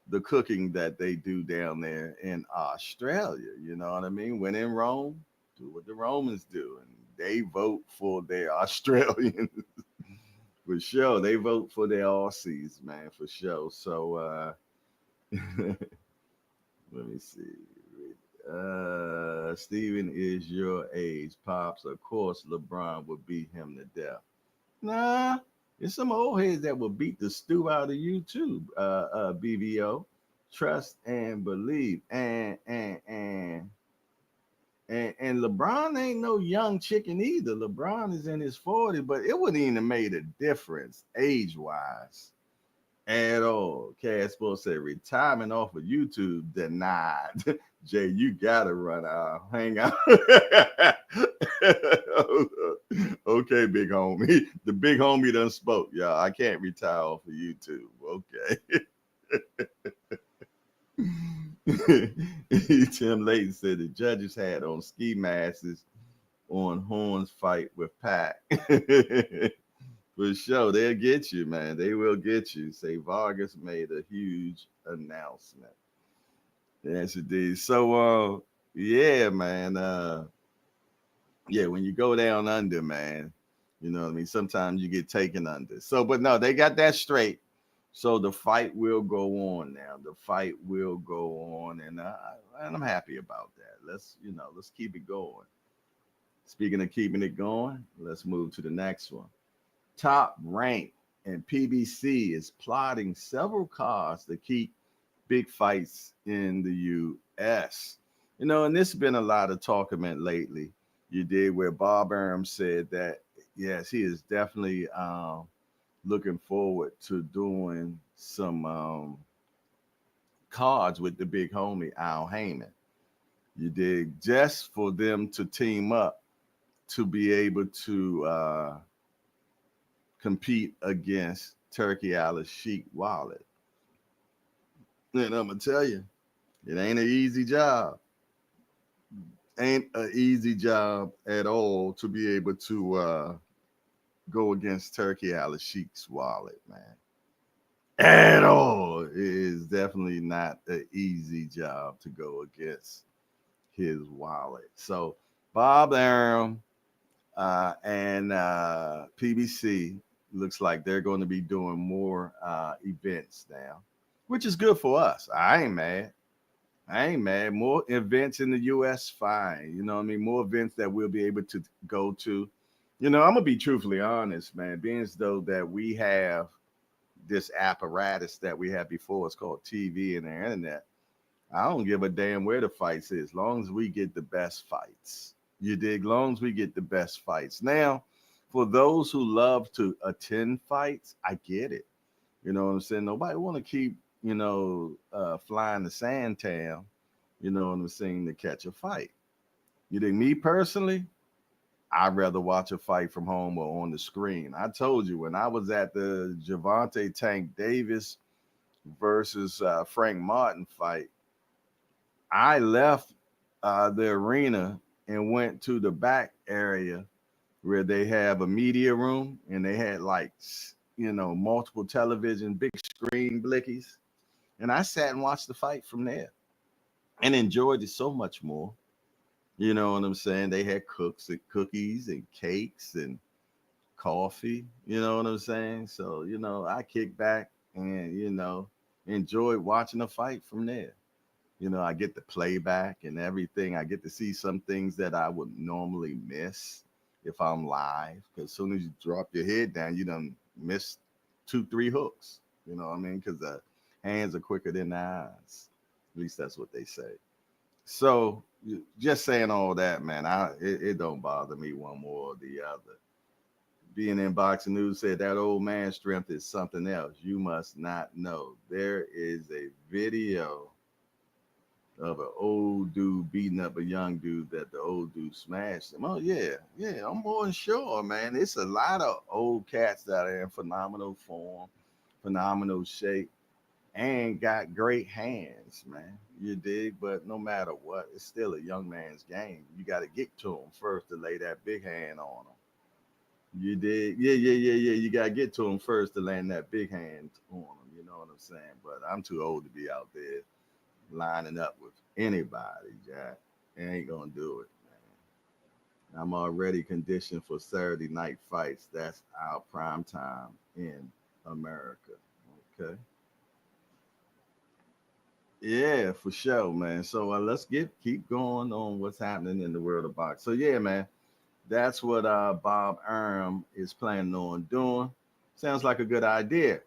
the cooking that they do down there in Australia. You know what I mean? When in Rome, do what the Romans do, and they vote for their Australians. For sure, they vote for their Aussies, man, for sure. So let me see. Steven is your age, Pops. Of course, LeBron would beat him to death. Nah, there's some old heads that will beat the stew out of you too, BVO. Trust and believe. And LeBron ain't no young chicken either. LeBron is in his 40s, but it wouldn't even have made a difference age-wise. at all. Caspo said retirement off of YouTube denied. Jay, you gotta run out. Hang out. Okay, big homie. The big homie done spoke, y'all. I can't retire off of YouTube. Okay. Tim Layton said the judges had on ski masks on Horn's fight with Pac. For sure, they'll get you, man. They will get you. Say Vargas made a huge announcement. Yes, it did. So, yeah, man. Yeah, when you go down under, man, you know what I mean? Sometimes you get taken under. So, but no, they got that straight. So the fight will go on now. The fight will go on, and I'm happy about that. Let's keep it going. Speaking of keeping it going, let's move to the next one. Top Rank and PBC is plotting several cards to keep big fights in the U.S. And this has been a lot of talk about lately. You did where Bob Arum said that, yes, he is definitely looking forward to doing some cards with the big homie, Al Heyman. You did, just for them to team up to be able to compete against Turkey Al-Sheikh Wallet. And I'm going to tell you, it ain't an easy job. Ain't an easy job at all to be able to go against Turkey Al-Sheikh's Wallet, man. At all. It is definitely not an easy job to go against his wallet. So Bob Arum and PBC looks like they're going to be doing more events now, which is good for us. I ain't mad. More events in the U.S., fine. You know what I mean? More events that we'll be able to go to. I'm going to be truthfully honest, man, being as though that we have this apparatus that we had before. It's called TV and the internet. I don't give a damn where the fights is, as long as we get the best fights. You dig? Long as we get the best fights. Now, for those who love to attend fights, I get it. You know what I'm saying? Nobody want to keep, flying to Sandtown, you know what I'm saying, to catch a fight. You think me personally? I'd rather watch a fight from home or on the screen. I told you when I was at the Gervonta Tank Davis versus Frank Martin fight, I left the arena and went to the back area where they have a media room and they had multiple television, big screen blickies. And I sat and watched the fight from there and enjoyed it so much more. You know what I'm saying? They had cookies and cakes and coffee. You know what I'm saying? So, I kicked back and, enjoyed watching the fight from there. I get the playback and everything. I get to see some things that I would normally miss if I'm live. Because as soon as you drop your head down, you done miss 2-3 hooks. You know what I mean? Because the hands are quicker than the eyes. At least that's what they say. So just saying all that, man, it don't bother me one more or the other. Being in Boxing News said that old man's strength is something else. You must not know. There is a video of an old dude beating up a young dude that the old dude smashed him. Oh, yeah, I'm more than sure, man. It's a lot of old cats that are in phenomenal form, phenomenal shape, and got great hands, man. You dig? But no matter what, it's still a young man's game. You got to get to him first to lay that big hand on him. You dig? Yeah. You got to get to him first to land that big hand on him. You know what I'm saying? But I'm too old to be out there lining up with anybody, Jack. Ain't going to do it, man. I'm already conditioned for Saturday night fights. That's our prime time in America. Okay. Yeah, for sure, man. So let's keep going on what's happening in the world of boxing. So yeah, man, that's what Bob Arum is planning on doing. Sounds like a good idea.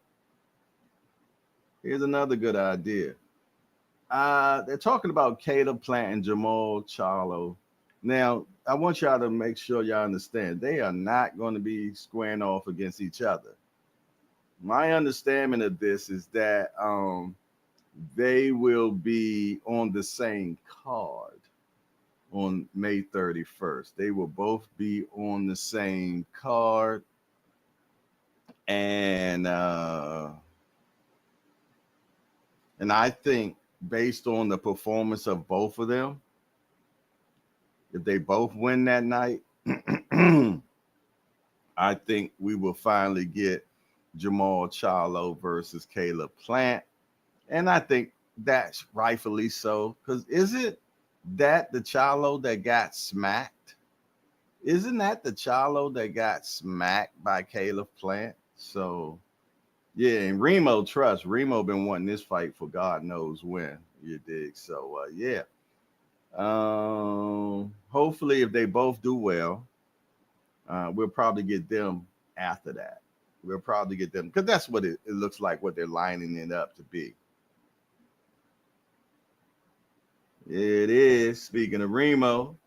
Here's another good idea. They're talking about Caleb Plant and Jamal Charlo. Now, I want y'all to make sure y'all understand they are not going to be squaring off against each other. My understanding of this is that they will be on the same card on May 31st. They will both be on the same card. And I think based on the performance of both of them, if they both win that night, I think we will finally get Jamal Charlo versus Caleb Plant. And I think that's rightfully so. Because isn't that the Charlo that got smacked? Isn't that the Charlo that got smacked by Caleb Plant? So yeah, and Remo been wanting this fight for God knows when. You dig? So yeah. Hopefully, if they both do well, we'll probably get them after that. We'll probably get them because that's what it looks like. What they're lining it up to be. It is. Speaking of Remo,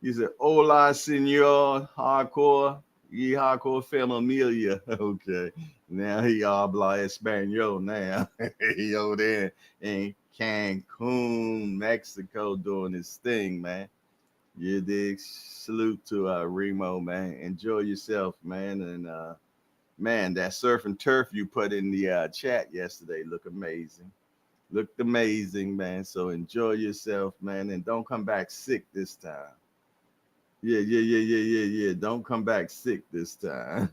he said, "Hola, senor, hardcore, ye hardcore familia." Okay, now he habla español. Now he over there in Cancun, Mexico, doing his thing, man. You dig? Salute to Remo, man. Enjoy yourself, man. And man, that surf and turf you put in the chat yesterday looked amazing. Looked amazing, man. So enjoy yourself, man, and don't come back sick this time. Yeah. Don't come back sick this time.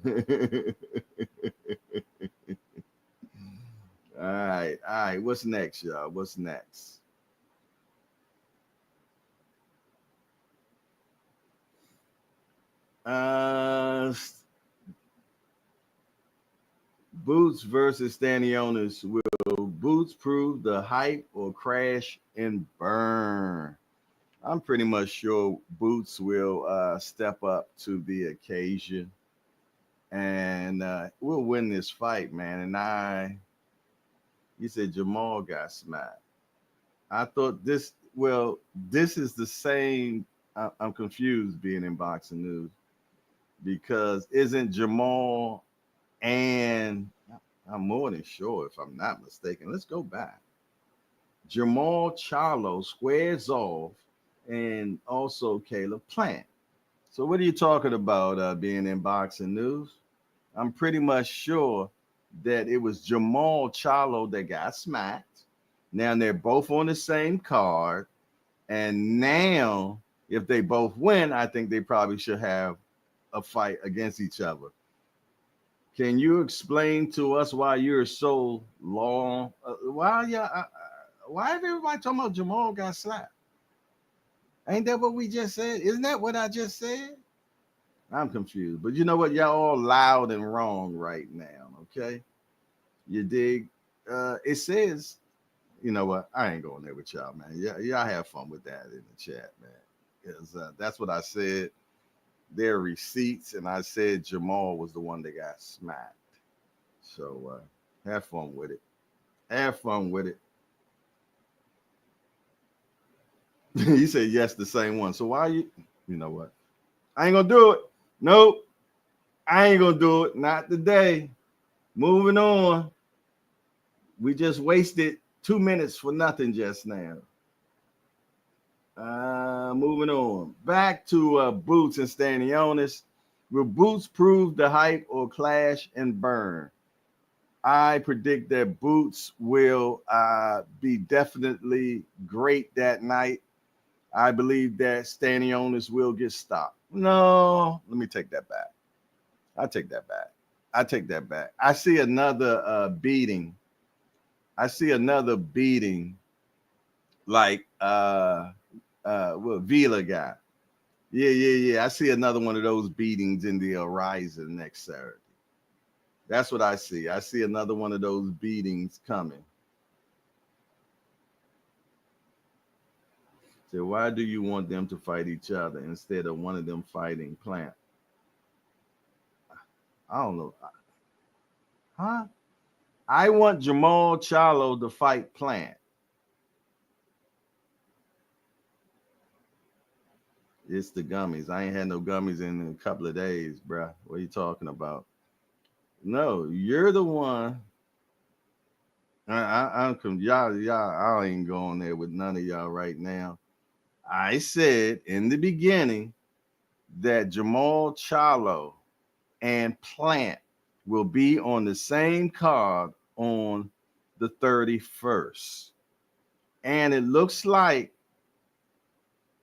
All right. What's next, y'all? What's next? Uh, Boots versus Stanionis. Will Boots prove the hype or crash and burn? I'm pretty much sure Boots will step up to the occasion and we'll win this fight, man. You said Jamal got smacked. I thought this is the same. I'm confused being in boxing news because isn't Jamal and I'm more than sure if I'm not mistaken. Let's go back. Jamal Charlo squares off and also Caleb Plant. So what are you talking about being in boxing news? I'm pretty much sure that it was Jamal Charlo that got smacked. Now they're both on the same card. And now, if they both win, I think they probably should have a fight against each other. Can you explain to us why you're so long? Why is everybody talking about Jamal got slapped? Ain't that what we just said? Isn't that what I just said? I'm confused. But you know what? Y'all all loud and wrong right now, okay? You dig? It says, you know what? I ain't going there with y'all, man. Yeah, y'all have fun with that in the chat, man. Because that's what I said. Their receipts, and I said Jamal was the one that got smacked. So have fun with it. Have fun with it. He said yes, the same one. So why you know what? I ain't gonna do it. Nope. I ain't gonna do it. Not today. Moving on. We just wasted 2 minutes for nothing just now. Moving on. Back to Boots and Stanionis. Will Boots prove the hype or clash and burn? I predict that Boots will be definitely great that night. I believe that Stanionis will get stopped. No, let me take that back. I take that back. I see another beating. I see another beating like what Vila got. Yeah. I see another one of those beatings in the horizon next Saturday. That's what I see. I see another one of those beatings coming. So why do you want them to fight each other instead of one of them fighting Plant? I don't know. Huh? I want Jamal Charlo to fight Plant. It's the gummies. I ain't had no gummies in a couple of days, bruh. What are you talking about? No, you're the one. Y'all. I ain't going there with none of y'all right now. I said in the beginning that Jamal Charlo and Plant will be on the same card on the 31st. And it looks like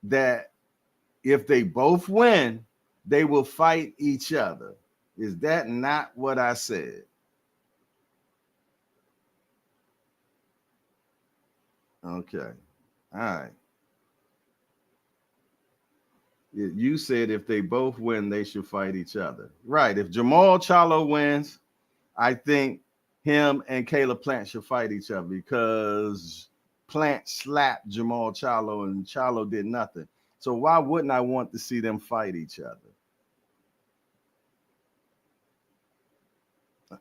that if they both win, they will fight each other. Is that not what I said? Okay. All right. You said if they both win, they should fight each other. Right. If Jamal Charlo wins, I think him and Caleb Plant should fight each other because Plant slapped Jamal Charlo and Charlo did nothing. So why wouldn't I want to see them fight each other?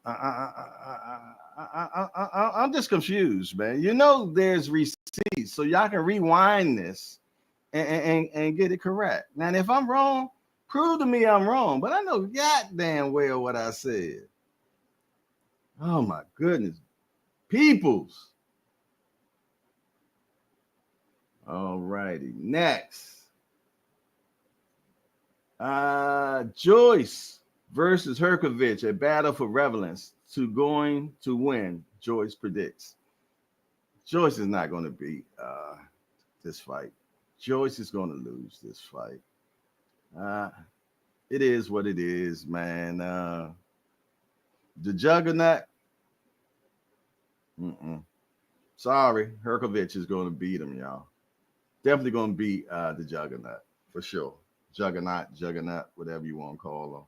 I'm just confused, man. You know, there's receipts, so y'all can rewind this and get it correct. Now, if I'm wrong, prove to me I'm wrong, but I know goddamn well what I said. Oh my goodness. Peoples. All righty. Next. Joyce versus Herkovich, a battle for relevance to going to win, Joyce predicts. Joyce is not going to beat this fight. Joyce is going to lose this fight. It is what it is, man. The Juggernaut. Sorry, Herkovich is going to beat him, y'all. Definitely going to beat the Juggernaut for sure. Juggernaut, whatever you want to call him.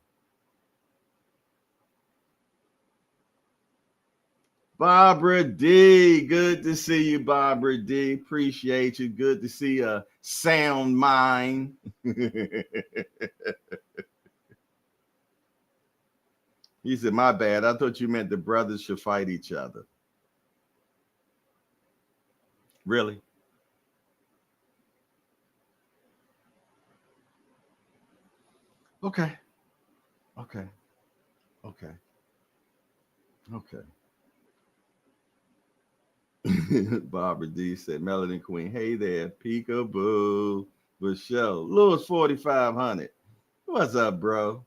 Barbara D, good to see you, Barbara D. Appreciate you. Good to see a sound mind. He said, my bad. I thought you meant the brothers should fight each other. Really? Okay. Barbara D said, Melody Queen, hey there, peekaboo, for sure. Lewis 4500. What's up, bro?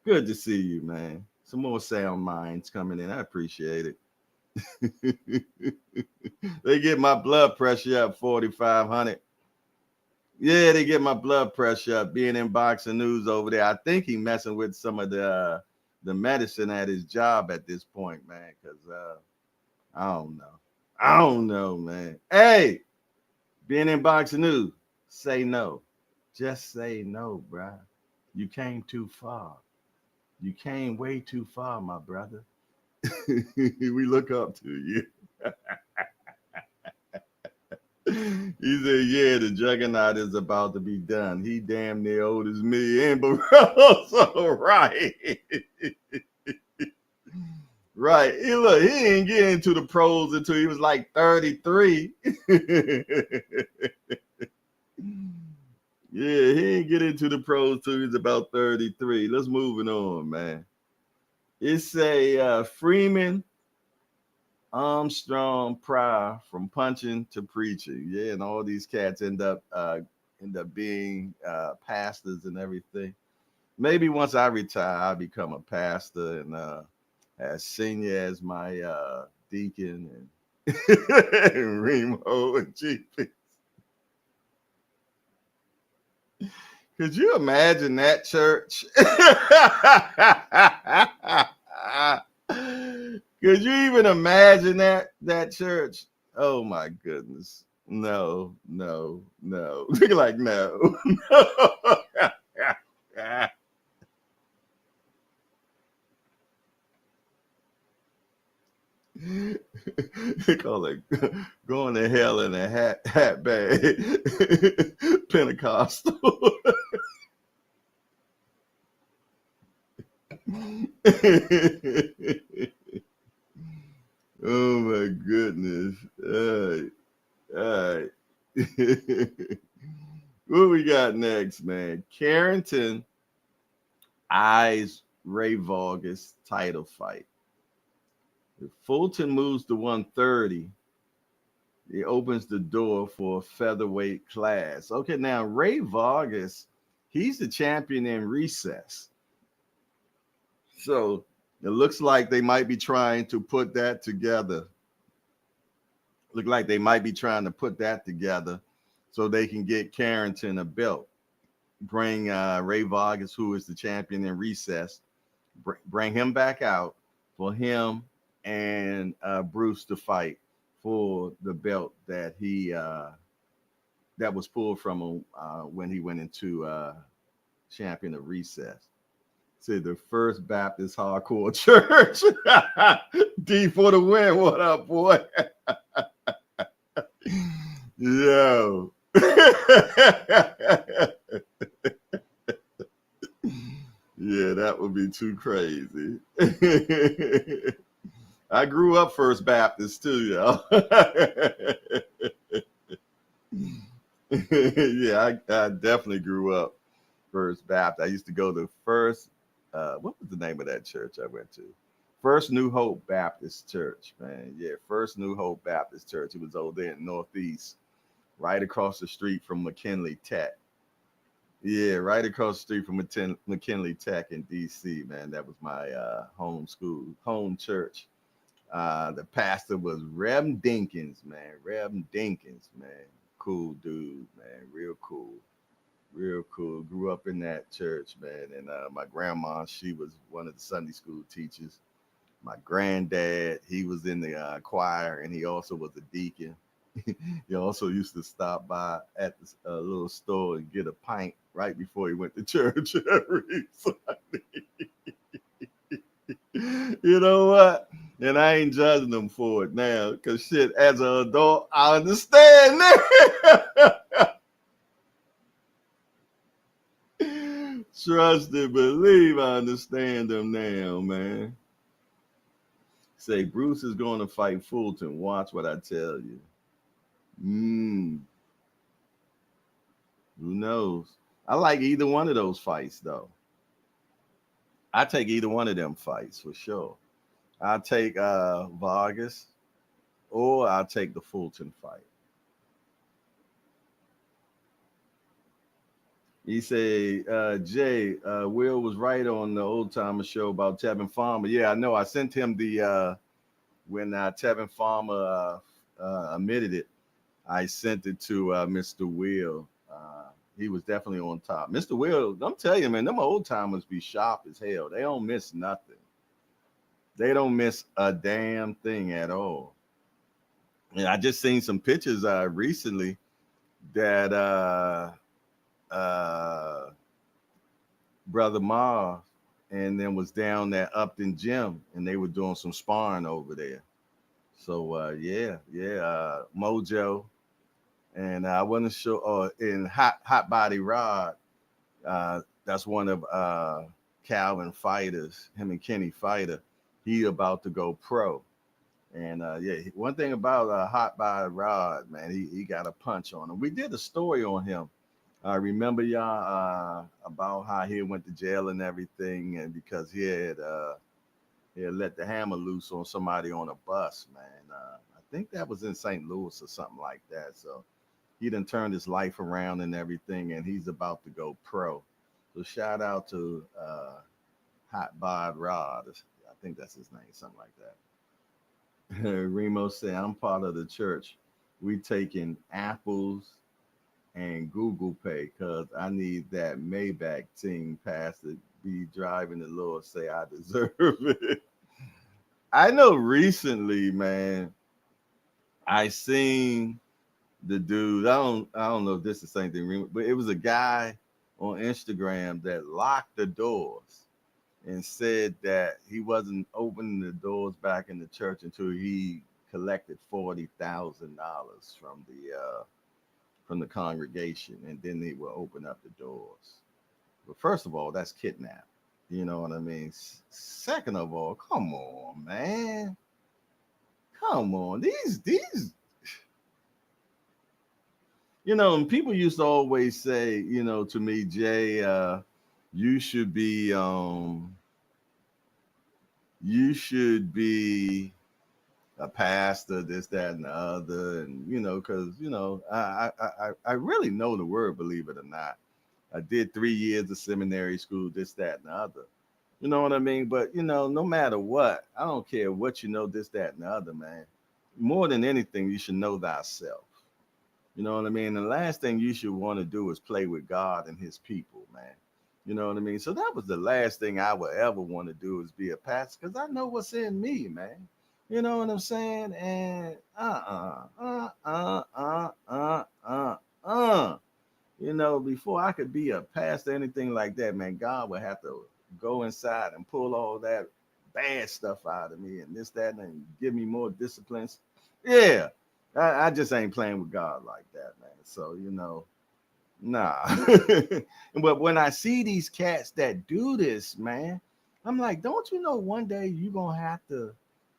Good to see you, man. Some more sound minds coming in. I appreciate it. They get my blood pressure up 4,500. Yeah, they get my blood pressure up. Being in boxing news over there, I think he messing with some of the medicine at his job at this point, man. Because I don't know, man. Hey, being in boxing news, say no. Just say no, bro. You came too far. You came way too far, my brother. We look up to you. He said, yeah, the Juggernaut is about to be done. He damn near old as me and Barroso, right. Right. Look, he didn't get into the pros until he was like 33. Yeah, he didn't get into the pros till he was about 33. Let's move it on, man. It's a Freeman Armstrong Pryor from punching to preaching. Yeah, and all these cats end up being pastors and everything. Maybe once I retire, I'll become a pastor and as senior as my deacon and Remo and GP. Could you imagine that church? Could you even imagine that church? Oh my goodness. No. Look like no. They call it going to hell in a hat bag. Pentecostal. Oh my goodness. All right. What we got next, man? Carrington eyes Ray Vargas title fight. If Fulton moves to 130, it opens the door for a featherweight class. Okay, now Ray Vargas, he's the champion in recess. So it looks like they might be trying to put that together. Look like they might be trying to put that together so they can get Carrington a belt. Bring Ray Vargas, who is the champion in recess, bring him back out for him and Bruce to fight for the belt that he that was pulled from him when he went into champion of recess. Say the First Baptist Hardcore Church. D for the win. What up, boy? Yo. Yeah, that would be too crazy. I grew up First Baptist too, y'all. Yeah, I definitely grew up First Baptist. I used to go to First, what was the name of that church I went to? First New Hope Baptist Church, man. Yeah, First New Hope Baptist Church. It was over there in Northeast, right across the street from McKinley Tech. Yeah, right across the street from McKinley Tech in DC, man. That was my home school, home church. The pastor was Rev Dinkins, man. Rev Dinkins, man. Cool dude, man. Real cool. Real cool. Grew up in that church, man. And my grandma, she was one of the Sunday school teachers. My granddad, he was in the choir, and he also was a deacon. He also used to stop by at the little store and get a pint right before he went to church every Sunday. You know what? And I ain't judging them for it now, because shit, as an adult, I understand that. Trust and believe I understand them now, man. Say Bruce is going to fight Fulton. Watch what I tell you. Who knows? I like either one of those fights, though. I take either one of them fights for sure. I'll take Vargas, or I'll take the Fulton fight. He said, Jay, Will was right on the old timer show about Tevin Farmer. Yeah, I know. I sent him the when Tevin Farmer admitted it. I sent it to Mr. Will. He was definitely on top. Mr. Will, I'm telling you, man, them old timers be sharp as hell. They don't miss nothing. They don't miss a damn thing at all. And I just seen some pictures recently that Brother Mars and then was down at Upton Gym, and they were doing some sparring over there. So Mojo. And I wasn't sure. In Hot Body Rod, that's one of Calvin fighters. Him and Kenny Fighter. He about to go pro. And one thing about Hot Body Rod, man, he got a punch on him. We did a story on him. I remember y'all about how he went to jail and everything, and because he had let the hammer loose on somebody on a bus, man. I think that was in St. Louis or something like that. So he done turned his life around and everything, and he's about to go pro. So shout out to Hot Bod Rod. I think that's his name, something like that. Remo said, I'm part of the church. We taking apples and Google Pay because I need that Maybach team pass to be driving the Lord say I deserve it. I know recently, man, I seen the dude. I don't know if this is the same thing, but it was a guy on Instagram that locked the doors and said that he wasn't opening the doors back in the church until he collected $40,000 from the congregation, and then they will open up the doors. But first of all, that's kidnap. You know what I mean? Second of all, come on, man. Come on. These you know, and people used to always say, you know, to me, Jay, you should be you should be a pastor, this, that, and the other, and because I really know the word, believe it or not. I did 3 years of seminary school, this, that, and the other. You know what I mean? But no matter what, I don't care what you know, this, that, and the other, man. More than anything, you should know thyself. You know what I mean? The last thing you should want to do is play with God and his people, man. You know what I mean? So that was the last thing I would ever want to do is be a pastor because I know what's in me, man. You know what I'm saying? And before I could be a pastor, anything like that, man, God would have to go inside and pull all that bad stuff out of me and this, that, and give me more disciplines. Yeah, I just ain't playing with God like that, man. So, nah. But when I see these cats that do this, man, I'm like, don't you know one day you're going to have to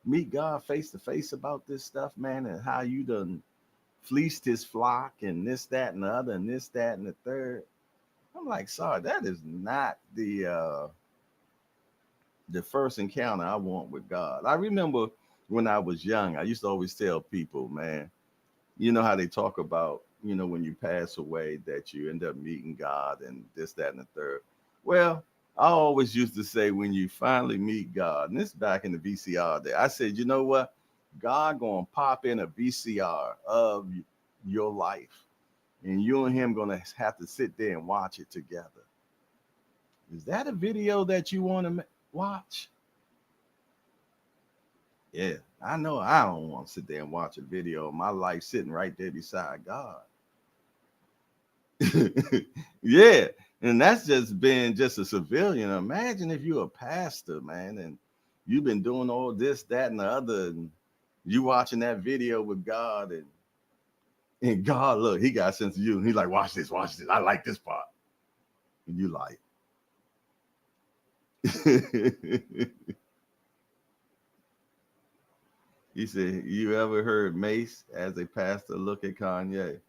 meet God face to face about this stuff, man, and how you done fleeced his flock and this, that, and the other, and this, that, and the third. I'm like, sorry, that is not the first encounter I want with God. I remember when I was young, I used to always tell people, man, you know how they talk about, when you pass away that you end up meeting God and this, that, and the third. Well, I always used to say when you finally meet God, and this back in the VCR day, I said, you know what? God gonna pop in a VCR of your life, and you and him gonna have to sit there and watch it together. Is that a video that you want to watch? Yeah, I know I don't want to sit there and watch a video of my life sitting right there beside God. Yeah, and that's just being just a civilian. Imagine if you're a pastor, man, and you've been doing all this, that, and the other, and you watching that video with God, and God, look, he got a sense of you, and he's like, watch this, I like this part, and you like. He said, you ever heard Mace as a pastor look at Kanye?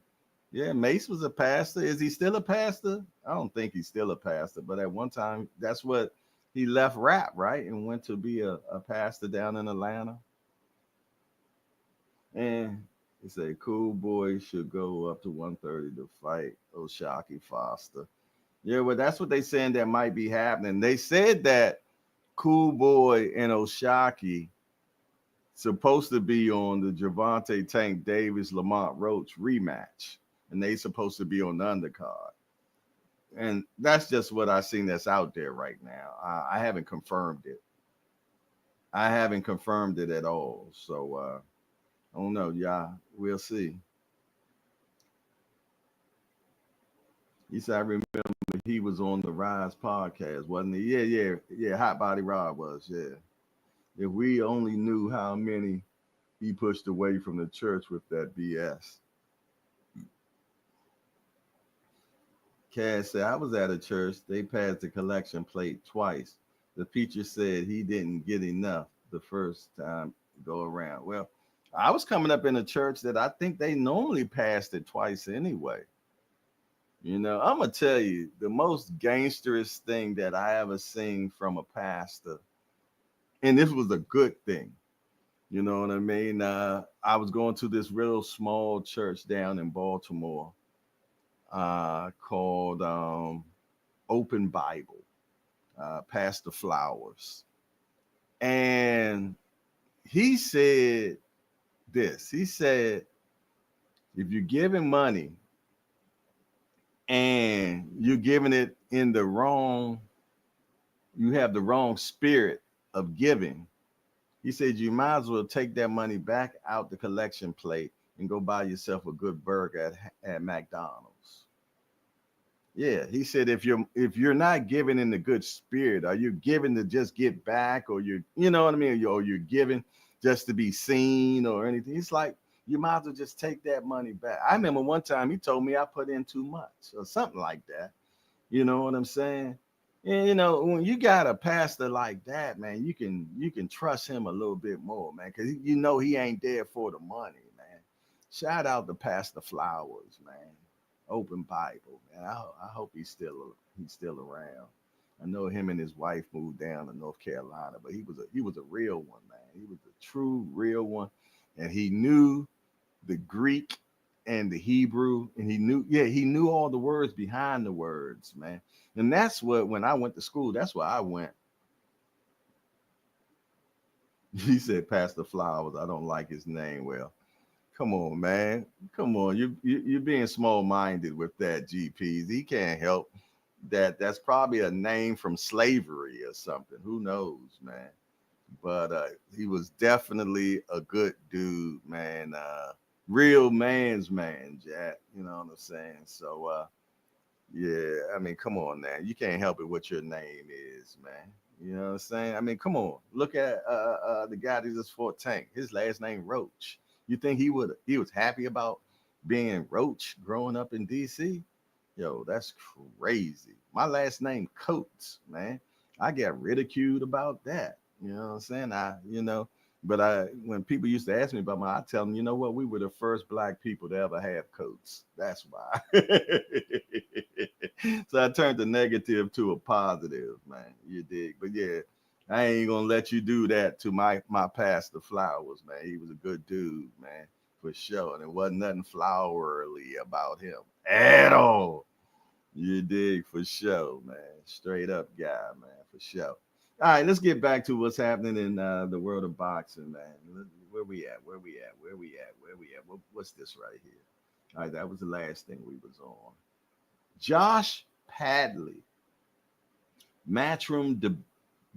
Yeah, Mace was a pastor. Is he still a pastor? I don't think he's still a pastor, but at one time, that's what he left rap, right? And went to be a pastor down in Atlanta. And he said, Cool Boy should go up to 130 to fight Oshaki Foster. Yeah, well, that's what they saying that might be happening. They said that Cool Boy and Oshaki supposed to be on the Gervonta Tank Davis Lamont Roach rematch, and they supposed to be on the undercard. And that's just what I seen that's out there right now. I haven't confirmed it. I haven't confirmed it at all. So I don't know, y'all. We'll see. He said I remember he was on the Rise podcast, wasn't he? Yeah. Hot Body Rod was, yeah. If we only knew how many he pushed away from the church with that BS. Cass said, I was at a church. They passed the collection plate twice. The preacher said he didn't get enough the first time go around. Well, I was coming up in a church that I think they normally passed it twice anyway. I'm going to tell you, the most gangsterous thing that I ever seen from a pastor, and this was a good thing. You know what I mean? I was going to this real small church down in Baltimore called Open Bible, Pastor Flowers. And he said this. He said, if you're giving money and you're giving it in the wrong, you have the wrong spirit of giving. He said, you might as well take that money back out the collection plate and go buy yourself a good burger at McDonald's. Yeah, he said if you're not giving in the good spirit, are you giving to just get back, or you know what I mean, or you're giving just to be seen or anything? He's like, you might as well just take that money back. I remember one time he told me I put in too much or something like that. You know what I'm saying? And when you got a pastor like that, man, you can trust him a little bit more, man, because he ain't there for the money, man. Shout out to Pastor Flowers, man. Open Bible, man. I hope he's still around. I know him and his wife moved down to North Carolina, but he was a real one, man. He was a true real one, and he knew the Greek and the Hebrew, and he knew all the words behind the words, man. And that's what when I went to school, that's where I went. He said, Pastor Flowers, I don't like his name. Well, come on, man. Come on. You're being small minded with that, GPs. He can't help that. That's probably a name from slavery or something. Who knows, man? But he was definitely a good dude, man. Real man's man, Jack. You know what I'm saying? So, yeah, I mean, come on now. You can't help it what your name is, man. You know what I'm saying? I mean, come on. Look at the guy that just fought Tank. His last name Roach. You think he was happy about being Roach growing up in DC? Yo, that's crazy. My last name Coates, man. I got ridiculed about that. You know what I'm saying? But when people used to ask me about I tell them, you know what? We were the first black people to ever have coats. That's why. So I turned the negative to a positive, man. You dig? But yeah, I ain't gonna let you do that to my pastor Flowers, man. He was a good dude, man, for sure. And there wasn't nothing flowery about him at all. You dig? For sure, man. Straight up guy, man, for sure. All right, let's get back to what's happening in the world of boxing, man. Where we at? Where we at? Where we at? Where we at? What's this right here? All right, that was the last thing we was on. Josh Padley, Matchroom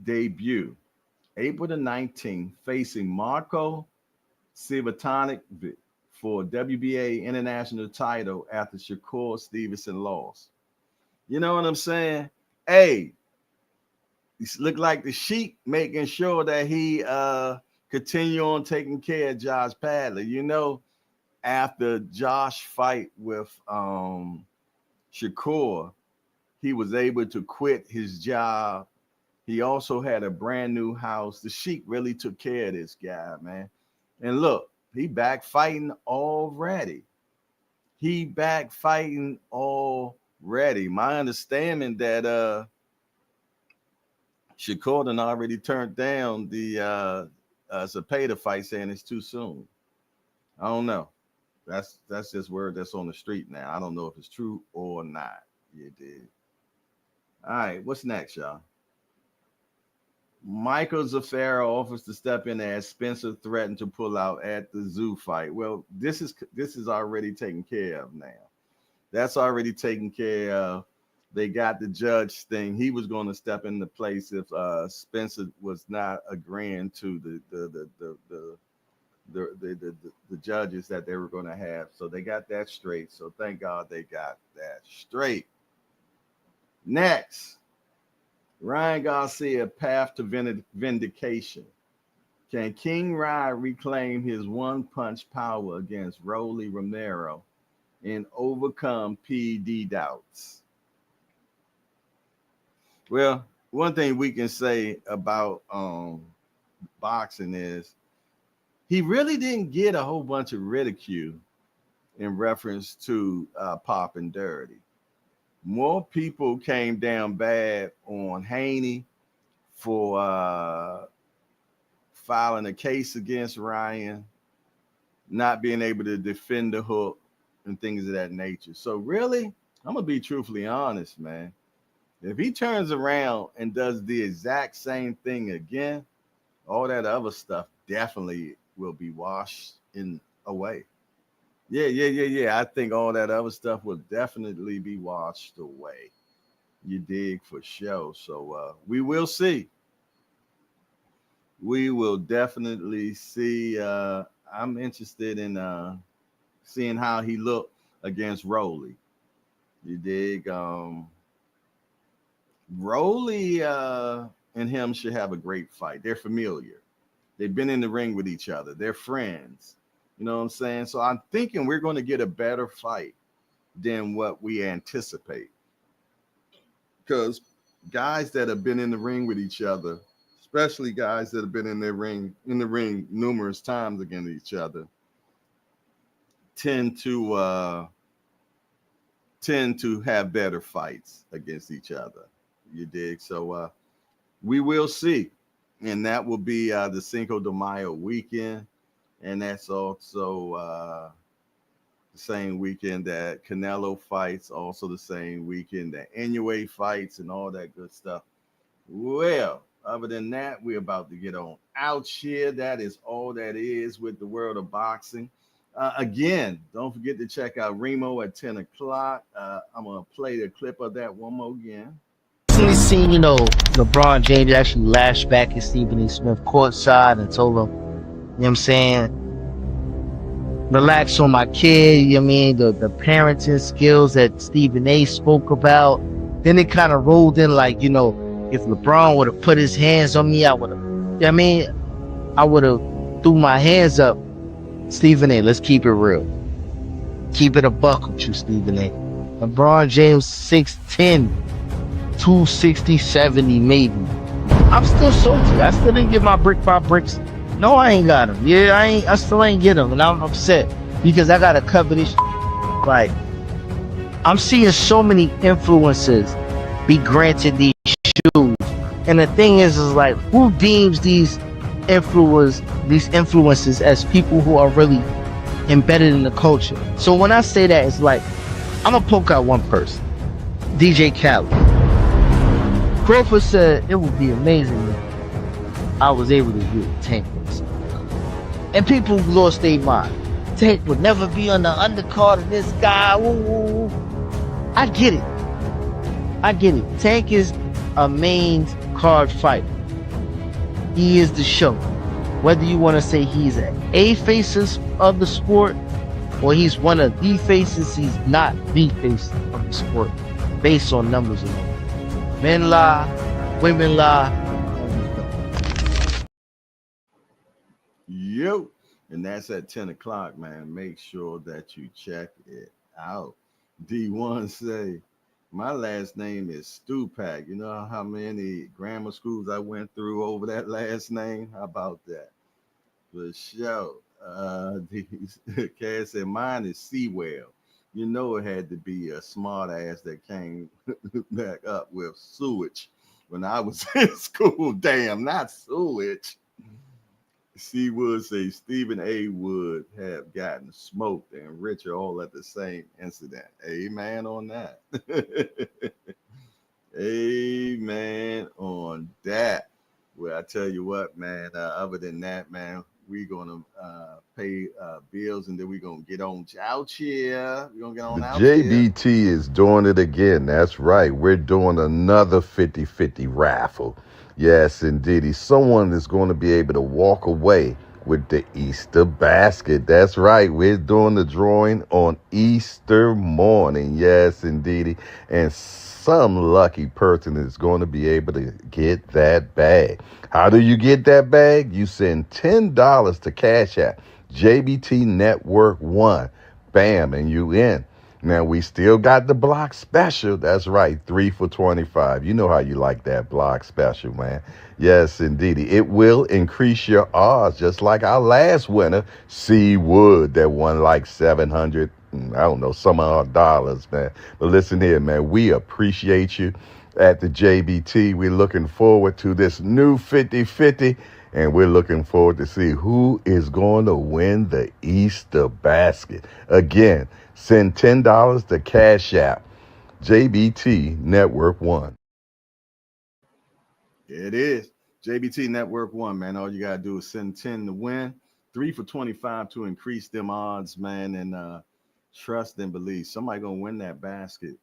debut, April the 19th, facing Marco Civatonic for WBA international title after Shakur Stevenson lost. You know what I'm saying? Hey, look like the Sheik making sure that he continue on taking care of Josh Padley. You know, after Josh fight with Shakur, he was able to quit his job. He also had a brand new house. The Sheik really took care of this guy, man. And look, he back fighting already. My understanding that Shakur done already turned down the Zepeda fight, saying it's too soon. I don't know. That's just word that's on the street now. I don't know if it's true or not. You did. All right, what's next, y'all? Michael Zafara offers to step in as Spencer threatened to pull out at the Tszyu fight. Well, this is already taken care of now. That's already taken care of. They got the judge thing. He was going to step into place if Spencer was not agreeing to the judges that they were going to have. So they got that straight. So thank God they got that straight. Next, Ryan Garcia, path to vindication. Can King Rye reclaim his one-punch power against Rolly Romero and overcome PD doubts? Well, one thing we can say about boxing is he really didn't get a whole bunch of ridicule in reference to Pop and Dirty. More people came down bad on Haney for filing a case against Ryan, not being able to defend the hook and things of that nature. So really, I'm going to be truthfully honest, man. If he turns around and does the exact same thing again, all that other stuff definitely will be washed away. Yeah. I think all that other stuff will definitely be washed away. You dig, for sure. So we will see. We will definitely see. I'm interested in seeing how he looked against Rolly. You dig? Rolly and him should have a great fight. They're familiar. They've been in the ring with each other. They're friends. You know what I'm saying? So I'm thinking we're going to get a better fight than what we anticipate. Because guys that have been in the ring with each other, especially guys that have been in the ring numerous times against each other, tend to have better fights against each other. You dig? So we will see. And that will be the Cinco de Mayo weekend. And that's also the same weekend that Canelo fights, also the same weekend that Inoue fights and all that good stuff. Well, other than that, we're about to get on out here. That is all that is with the world of boxing. Again, don't forget to check out Remo at 10 o'clock. I'm going to play the clip of that one more again. Recently seen, LeBron James actually lashed back at Stephen A. Smith courtside and told him, what I'm saying, relax on my kid, the parenting skills that Stephen A spoke about. Then it kind of rolled in like, if LeBron would have put his hands on me, I would have, I would have threw my hands up. Stephen A, let's keep it real. Keep it a buck with you, Stephen A. LeBron James 6'10", 260, 70 maybe. I'm still salty. I still didn't get my brick by bricks. No, I ain't got him. Yeah, I still ain't get him, and I'm upset because I gotta cover this. Like, I'm seeing so many influencers be granted these shoes, and the thing is like, who deems these influencers as people who are really embedded in the culture? So when I say that, it's like, I'm gonna poke out one person, DJ Khaled. Crawford said it would be amazing if I was able to do Tank. And people lost their mind. Tank would never be on the undercard of this guy. Ooh. I get it. Tank is a main card fighter. He is the show. Whether you want to say he's an A faces of the sport or he's one of the faces, he's not the face of the sport based on numbers alone. Men lie, women lie. Yo, and that's at 10 o'clock, man. Make sure that you check it out. D1 say, my last name is Stupak. You know how many grammar schools I went through over that last name? How about that? For sure. Cass said, mine is Sewell. You know it had to be a smart ass that came back up with sewage when I was in school. Damn, not sewage. C would say Stephen A would have gotten smoked and Richard all at the same incident. Amen on that. Amen on that. Well, I tell you what, man, other than that, man, we're going to pay bills and then we're going to get on out here. We're going to get on out here. JBT is doing it again. That's right. We're doing another 50-50 raffle. Yes, indeed. Someone is going to be able to walk away with the Easter basket. That's right. We're doing the drawing on Easter morning. Yes, indeed. And some lucky person is going to be able to get that bag. How do you get that bag? You send $10 to Cash App, JBT Network 1. Bam, and you in. Now, we still got the block special. That's right, 3 for $25. You know how you like that block special, man. Yes, indeed. It will increase your odds, just like our last winner, C. Wood, that won like 700, I don't know, some odd dollars, man. But listen here, man, we appreciate you at the JBT. We're looking forward to this new 50-50. And we're looking forward to see who is going to win the Easter basket. Again, send $10 to Cash App, JBT Network 1. It is. JBT Network 1, man. All you got to do is send 10 to win, 3 for 25 to increase them odds, man. And trust and believe. Somebody going to win that basket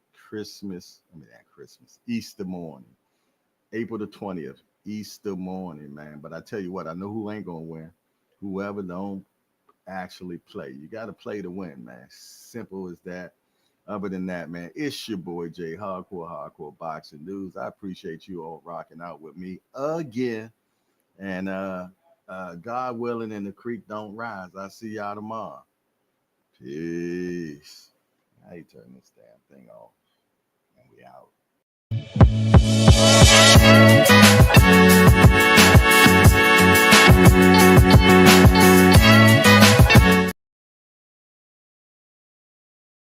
Easter morning, April the 20th. Easter morning, man. But I tell you what, I know who ain't gonna win. Whoever don't actually play. You got to play to win, man. Simple as that. Other than that, man, it's your boy Jay, Hardcore Boxing News. I appreciate you all rocking out with me again. And God willing and the creek don't rise. I'll see y'all tomorrow. Peace. I turn this damn thing off. And we out.